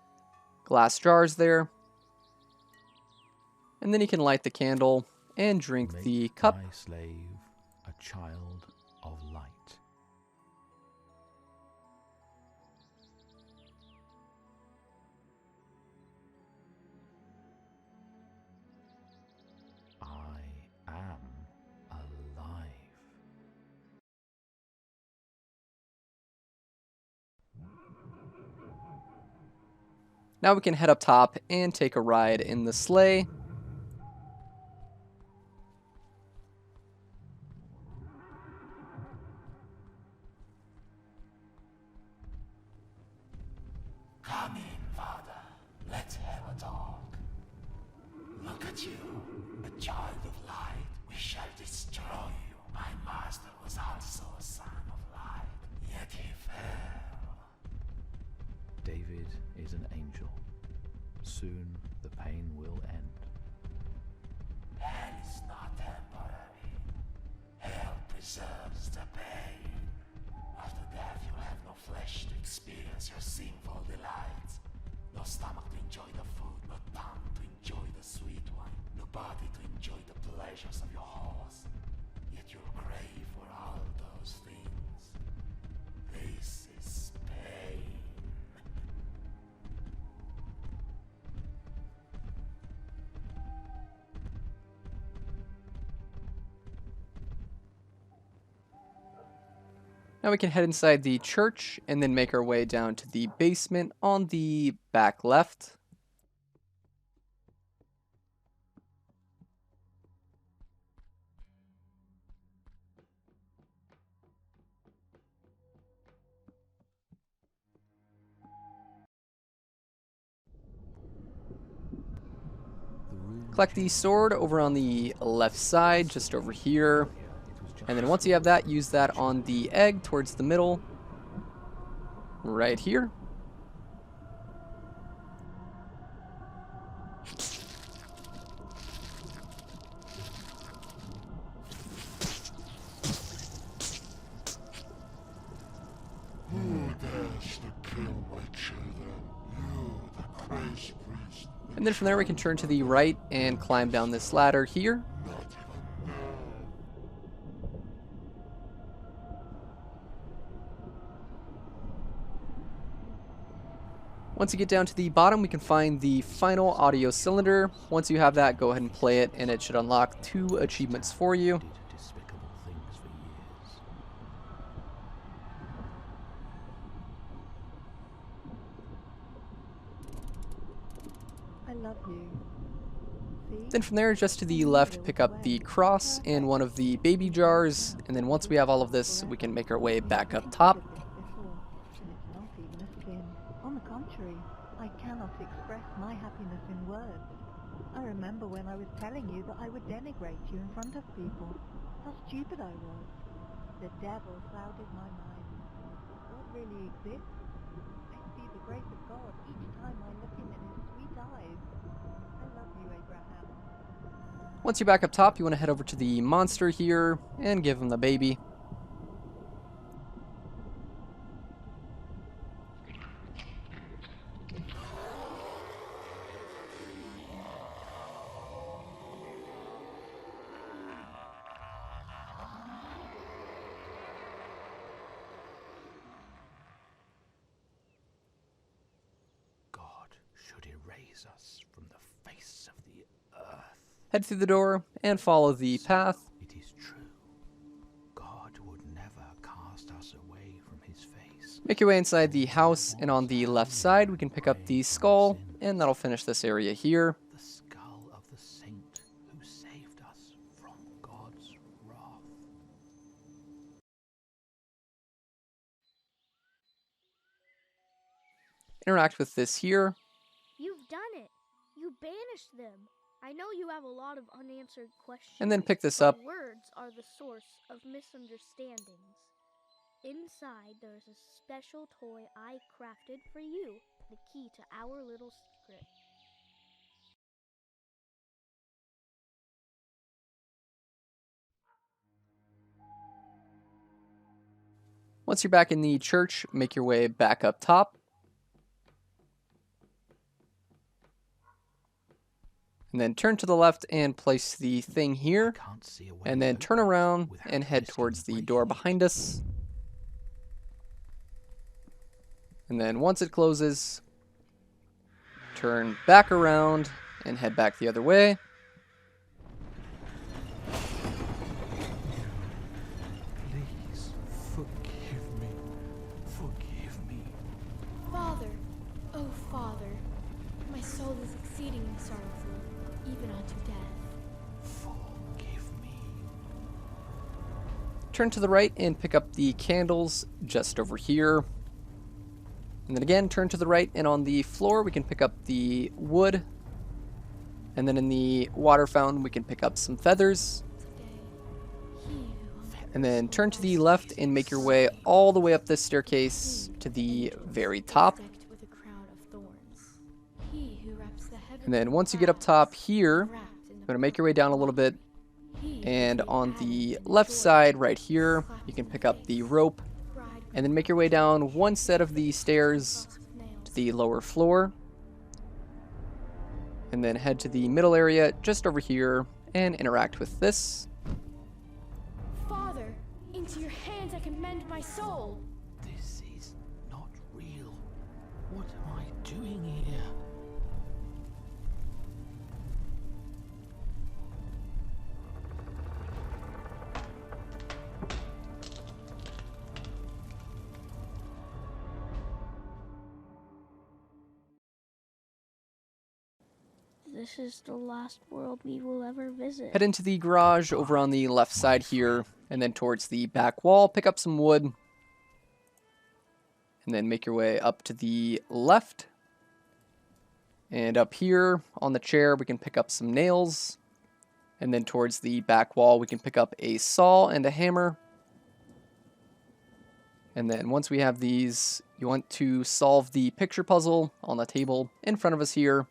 glass jars there. And then you can light the candle and drink Make the cup. my slave a child of light. I Now we can head up top and take a ride in the sleigh. Come in, Father. Let's have a talk. Look at you, a child of light. We shall destroy you. My master was also a son of light, yet he fell. David is an angel. Soon the pain will end. Hell is not temporary. Hell preserves the pain. After death, you'll have no flesh to experience your sinful delights. No stomach to enjoy the food, no tongue to enjoy the sweet wine, no body to enjoy the pleasures of your horse. Yet you'll crave for all those things. This is pain. Now we can head inside the church and then make our way down to the basement on the back left. Collect the sword over on the left side, just over here. And then once you have that, use that on the egg towards the middle, right here. Who dares to kill my children? You, the crazy priest. And then from there we can turn to the right and climb down this ladder here. Not even now. Once you get down to the bottom, we can find the final audio cylinder. Once you have that, go ahead and play it, and it should unlock 2 achievements for you. Did despicable things for years. I love you. See? Then from there, just to the left, pick up the cross and one of the baby jars. And then once we have all of this, we can make our way back up top. And it's not even a sin. On the contrary, I cannot express my happiness in words. I remember when I was telling you that I would denigrate you in front of people. How stupid I was. The devil clouded my mind. God really exists. I see the grace of God each time I look in his sweet eyes. I love you, Abraham. Once you're back up top, you want to head over to the monster here and give him the baby. God should erase us from the face of the earth. Head through the door and follow the path. It is true. God would never cast us away from his face. Make your way inside the house, and on the left side, we can pick up the skull, and that'll finish this area here. The skull of the saint who saved us from God's wrath. Interact with this here. You've done it. You banished them. I know you have a lot of unanswered questions. And then pick this but up. Words are the source of misunderstandings. Inside, there is a special toy I crafted for you, the key to our little secret. Once you're back in the church, make your way back up top. And then turn to the left and place the thing here. Can't see a way And then out turn around without and head risking towards the breaking door it. behind us. And then once it closes, turn back around and head back the other way. Please forgive me. Forgive me. Father, oh Father, sorrowful, even unto death. Forgive me. Turn to the right and pick up the candles just over here. And then again, turn to the right, and on the floor we can pick up the wood. And then in the water fountain we can pick up some feathers. And then turn to the left and make your way all the way up this staircase to the very top. And then once you get up top here, you're going to make your way down a little bit. And on the left side right here, you can pick up the rope. And then make your way down one set of the stairs to the lower floor. And then head to the middle area just over here and interact with this. Father, into your hands I commend my soul. This is not real. What am I doing here? This is the last world we will ever visit. Head into the garage over on the left side here, and then towards the back wall, pick up some wood. And then make your way up to the left. And up here on the chair, we can pick up some nails. And then towards the back wall, we can pick up a saw and a hammer. And then once we have these, you want to solve the picture puzzle on the table in front of us here.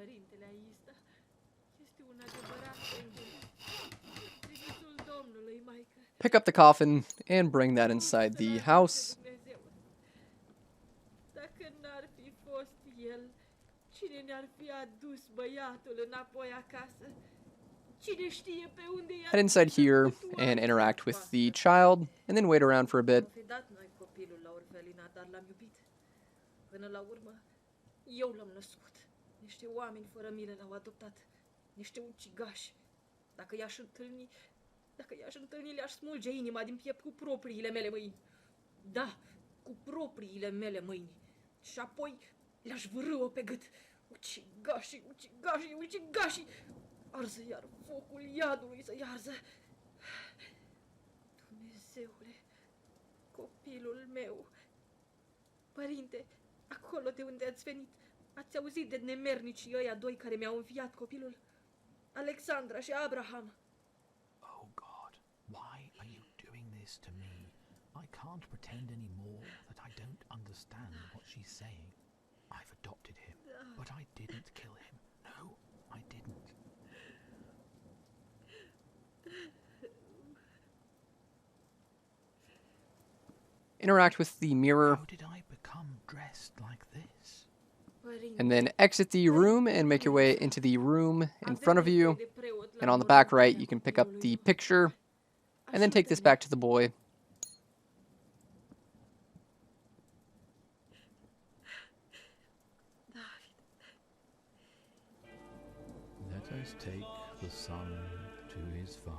Părintele Aista este un adevărat înger. Trimisul Domnului, maică. Pick up the coffin and bring that inside the house. Dacă n-ar fi fost el, cine ne-ar fi adus băiatul înapoi acasă? Cine știe pe unde i-ar Head inside here and interact with the child, and then wait around for a bit. Am fi dat noi copilul la orfelinat, dar l-am iubit. Până la urmă, eu l-am născut. Niște oameni fără milă l-au adoptat. Niște ucigași. Dacă i-aș întâlni, le-aș smulge inima din piept cu propriile mele mâini. Da, cu propriile mele mâini. Și apoi le-aș vârâ-o pe gât. Ucigașii, ucigașii, ucigașii! Arză iar focul iadului să-i arză. Dumnezeule, copilul meu. Părinte, acolo de unde ați venit, ați auzit de nemernicii ăia doi care mi-au înviat copilul? Alexandra și Abraham. Oh God, why are you doing this to me? I can't pretend anymore that I don't understand what she's saying. I've adopted him, but I didn't kill him. No, I didn't. Interact with the mirror. How did I become dressed like this? And then exit the room and make your way into the room in front of you. And on the back right, you can pick up the picture. And then take this back to the boy. Please take the son to his father.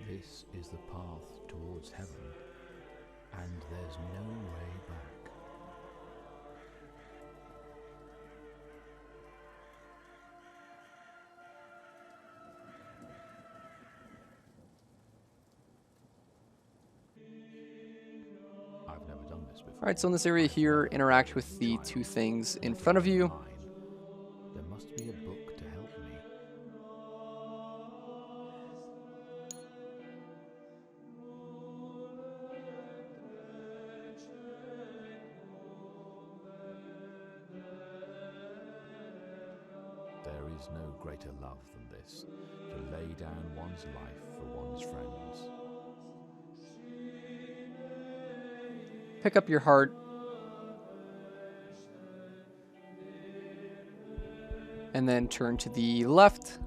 This is the path towards heaven, and there's no way back. I've never done this before. Alright, so in this area here, interact with the two things in front of you. There must be a book to help me. There is no greater love than this, to lay down one's life for one's friends. Pick up your heart. And then turn to the left.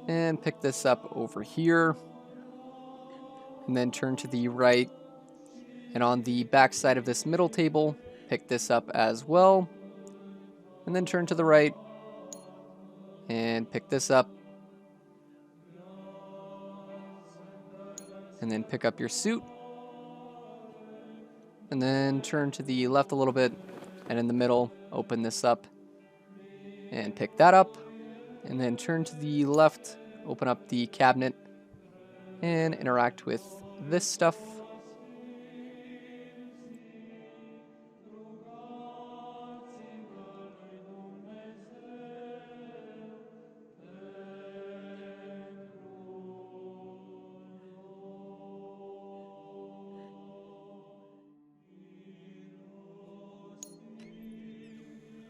And pick this up over here. And then turn to the right. And on the back side of this middle table, pick this up as well. And then turn to the right. And pick this up. And then pick up your suit. And then turn to the left a little bit, and in the middle, open this up and pick that up. And then turn to the left, open up the cabinet, and interact with this stuff.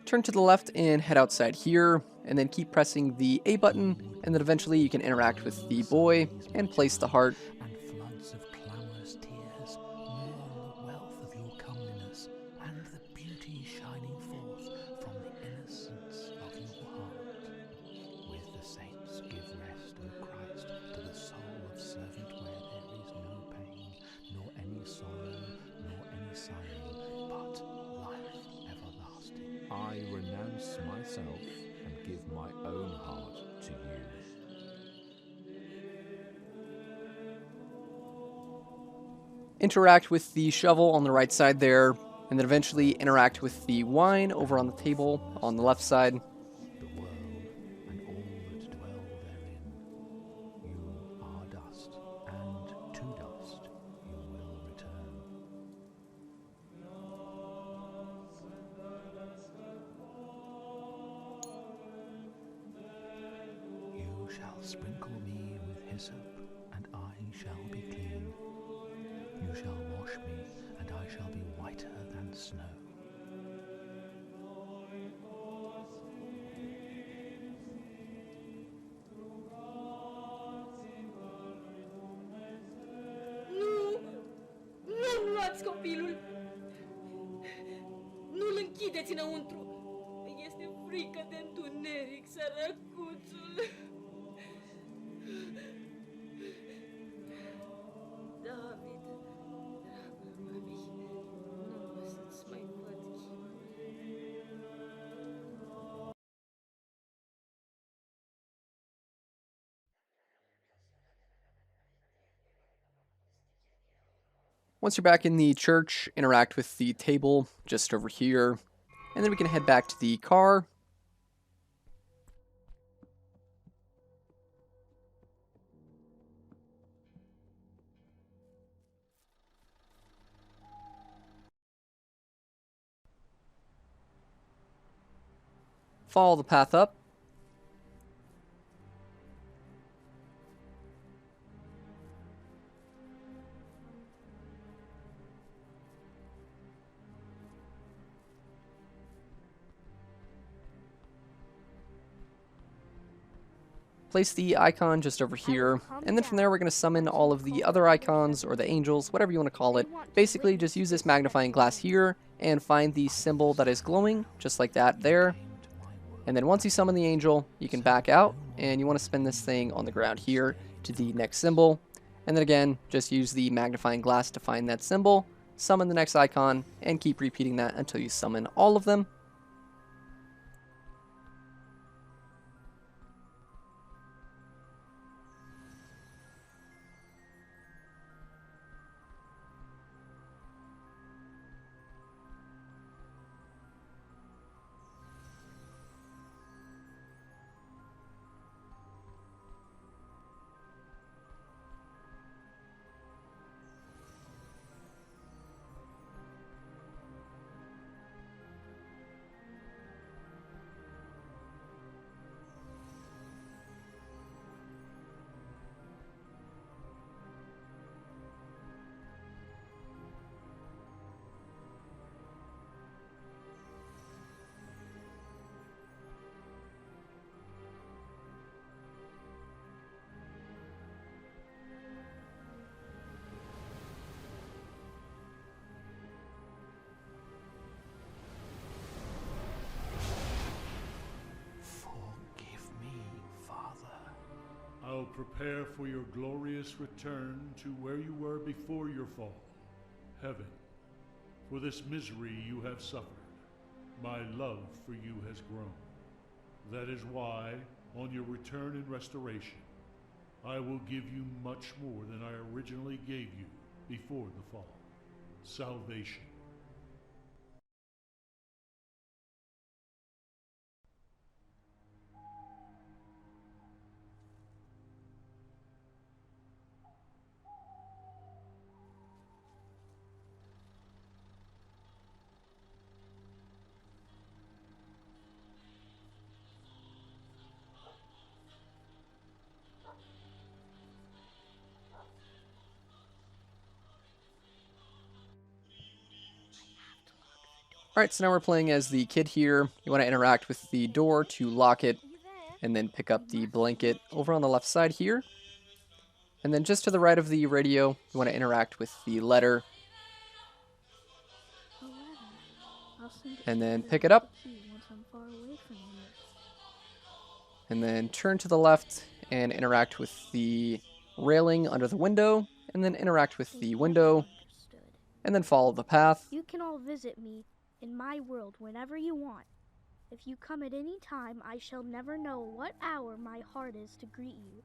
Turn to the left and head outside here, and then keep pressing the A button, and then eventually you can interact with the boy and place the heart. And floods of clamorous tears, mourn the wealth of your comeliness, and the beauty shining forth from the innocence of your heart. With the saints give rest, O Christ, to the soul of servant where there is no pain, nor any sorrow, nor any sighing, but life everlasting. I renounce myself and give my own heart to you. Interact with the shovel on the right side there, and then eventually interact with the wine over on the table on the left side. The world and all that dwell therein. You are dust, and to dust you will return. You shall sprinkle me with hyssop, and I shall be clean. You shall wash me, and I shall be whiter than snow. Nu! Nu luați copilul! Nu-l închideți înăuntru! Îi este frică de întuneric, sărăcuțul! David, dragul mămii, nu o să-ți mai văd chipul. Once you're back in the church, interact with the table just over here, and then we can head back to the car. Follow the path up. place the icon just over here, and then from there we're going to summon all of the other icons, or the angels, whatever you want to call it. Basically, just use this magnifying glass here, and find the symbol that is glowing, just like that there. And then once you summon the angel, you can back out, and you want to spin this thing on the ground here to the next symbol. And then again, just use the magnifying glass to find that symbol, summon the next icon, and keep repeating that until you summon all of them. I'll prepare for your glorious return to where you were before your fall, heaven. For this misery you have suffered, my love for you has grown. That is why, on your return and restoration, I will give you much more than I originally gave you before the fall. Salvation. Alright, so now we're playing as the kid here. You want to interact with the door to lock it, and then pick up the blanket over on the left side here. And then just to the right of the radio, you want to interact with the letter, and then pick it up. And then turn to the left and interact with the railing under the window, and then interact with the window, and then follow the path. You can all visit me in my world whenever you want. If you come at any time, I shall never know what hour my heart is to greet you,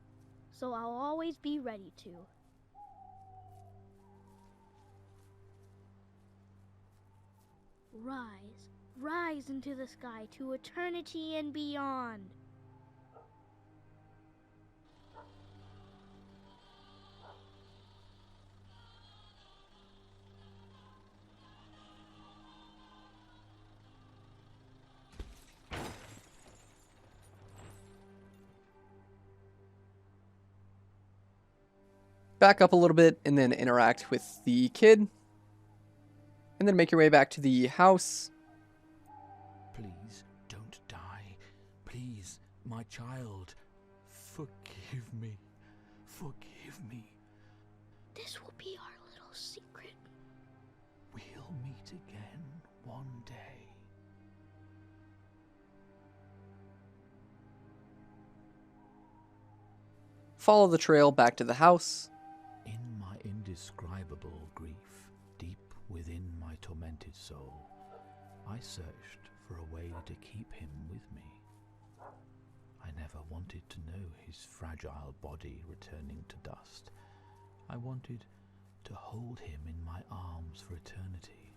so I'll always be ready to. Rise, rise into the sky to eternity and beyond. Back up a little bit and then interact with the kid. And then make your way back to the house. Please don't die. Please, my child. Forgive me. Forgive me. This will be our little secret. We'll meet again one day. Follow the trail back to the house. In my indescribable grief, deep within my tormented soul, I searched for a way to keep him with me. I never wanted to know his fragile body returning to dust. I wanted to hold him in my arms for eternity.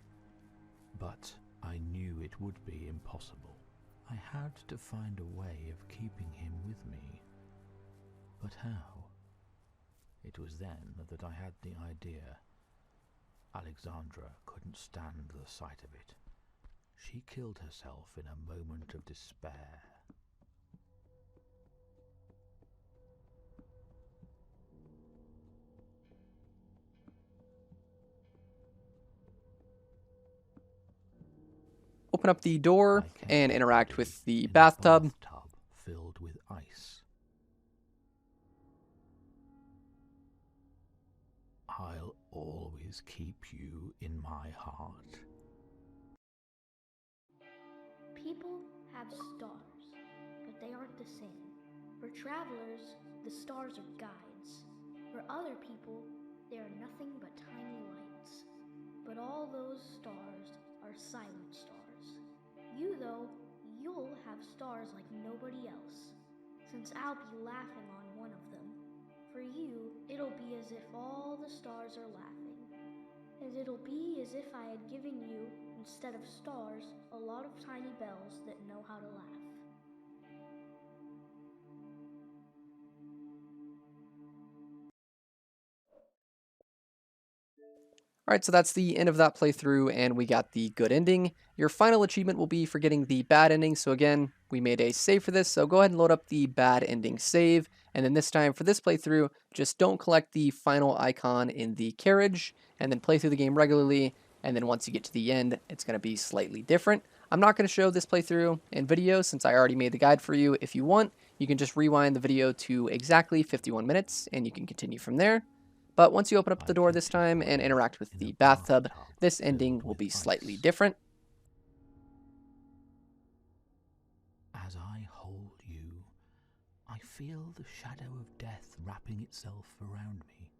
But I knew it would be impossible. I had to find a way of keeping him with me. But how? It was then that I had the idea. Alexandra couldn't stand the sight of it. She killed herself in a moment of despair. Open up the door and interact with the bathtub. Filled with ice. always keep you in my heart. People have stars, but they aren't the same. For travelers, the stars are guides. For other people, they are nothing but tiny lights. But all those stars are silent stars. You, though, you'll have stars like nobody else, since I'll be laughing on one of them. For you, it'll be as if all the stars are laughing. And it'll be as if I had given you, instead of stars, a lot of tiny bells that know how to laugh. Alright, so that's the end of that playthrough, and we got the good ending. Your final achievement will be for getting the bad ending, so again, we made a save for this, so go ahead and load up the bad ending save, and then this time for this playthrough, just don't collect the final icon in the carriage, and then play through the game regularly, and then once you get to the end, it's going to be slightly different. I'm not going to show this playthrough in video since I already made the guide for you. If you want, you can just rewind the video to exactly 51 minutes, and you can continue from there. But once you open up the door this time and interact with the bathtub, this ending will be slightly different. As I hold you, I feel the shadow of death wrapping itself around me.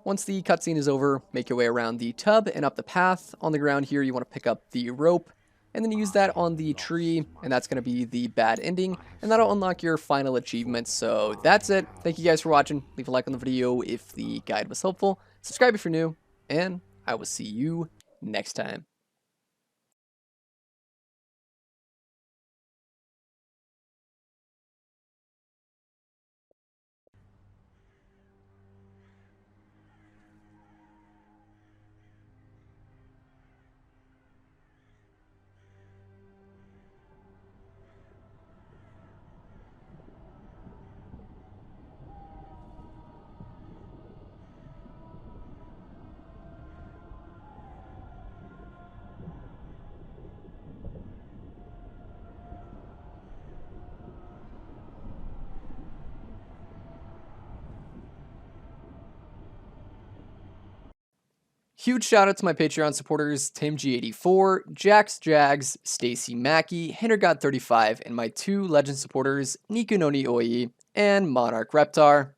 Once the cutscene is over, make your way around the tub and up the path. On the ground here, you want to pick up the rope, and then use that on the tree, and that's going to be the bad ending, and that'll unlock your final achievement. So that's it. Thank you guys for watching. Leave a like on the video if the guide was helpful. Subscribe if you're new, and I will see you next time. Huge shout out to my Patreon supporters, TimG84, Jax Jags, Stacy Mackey, HinterGod35, and my 2 legend supporters, Niku no Nioi and MonarchReptar.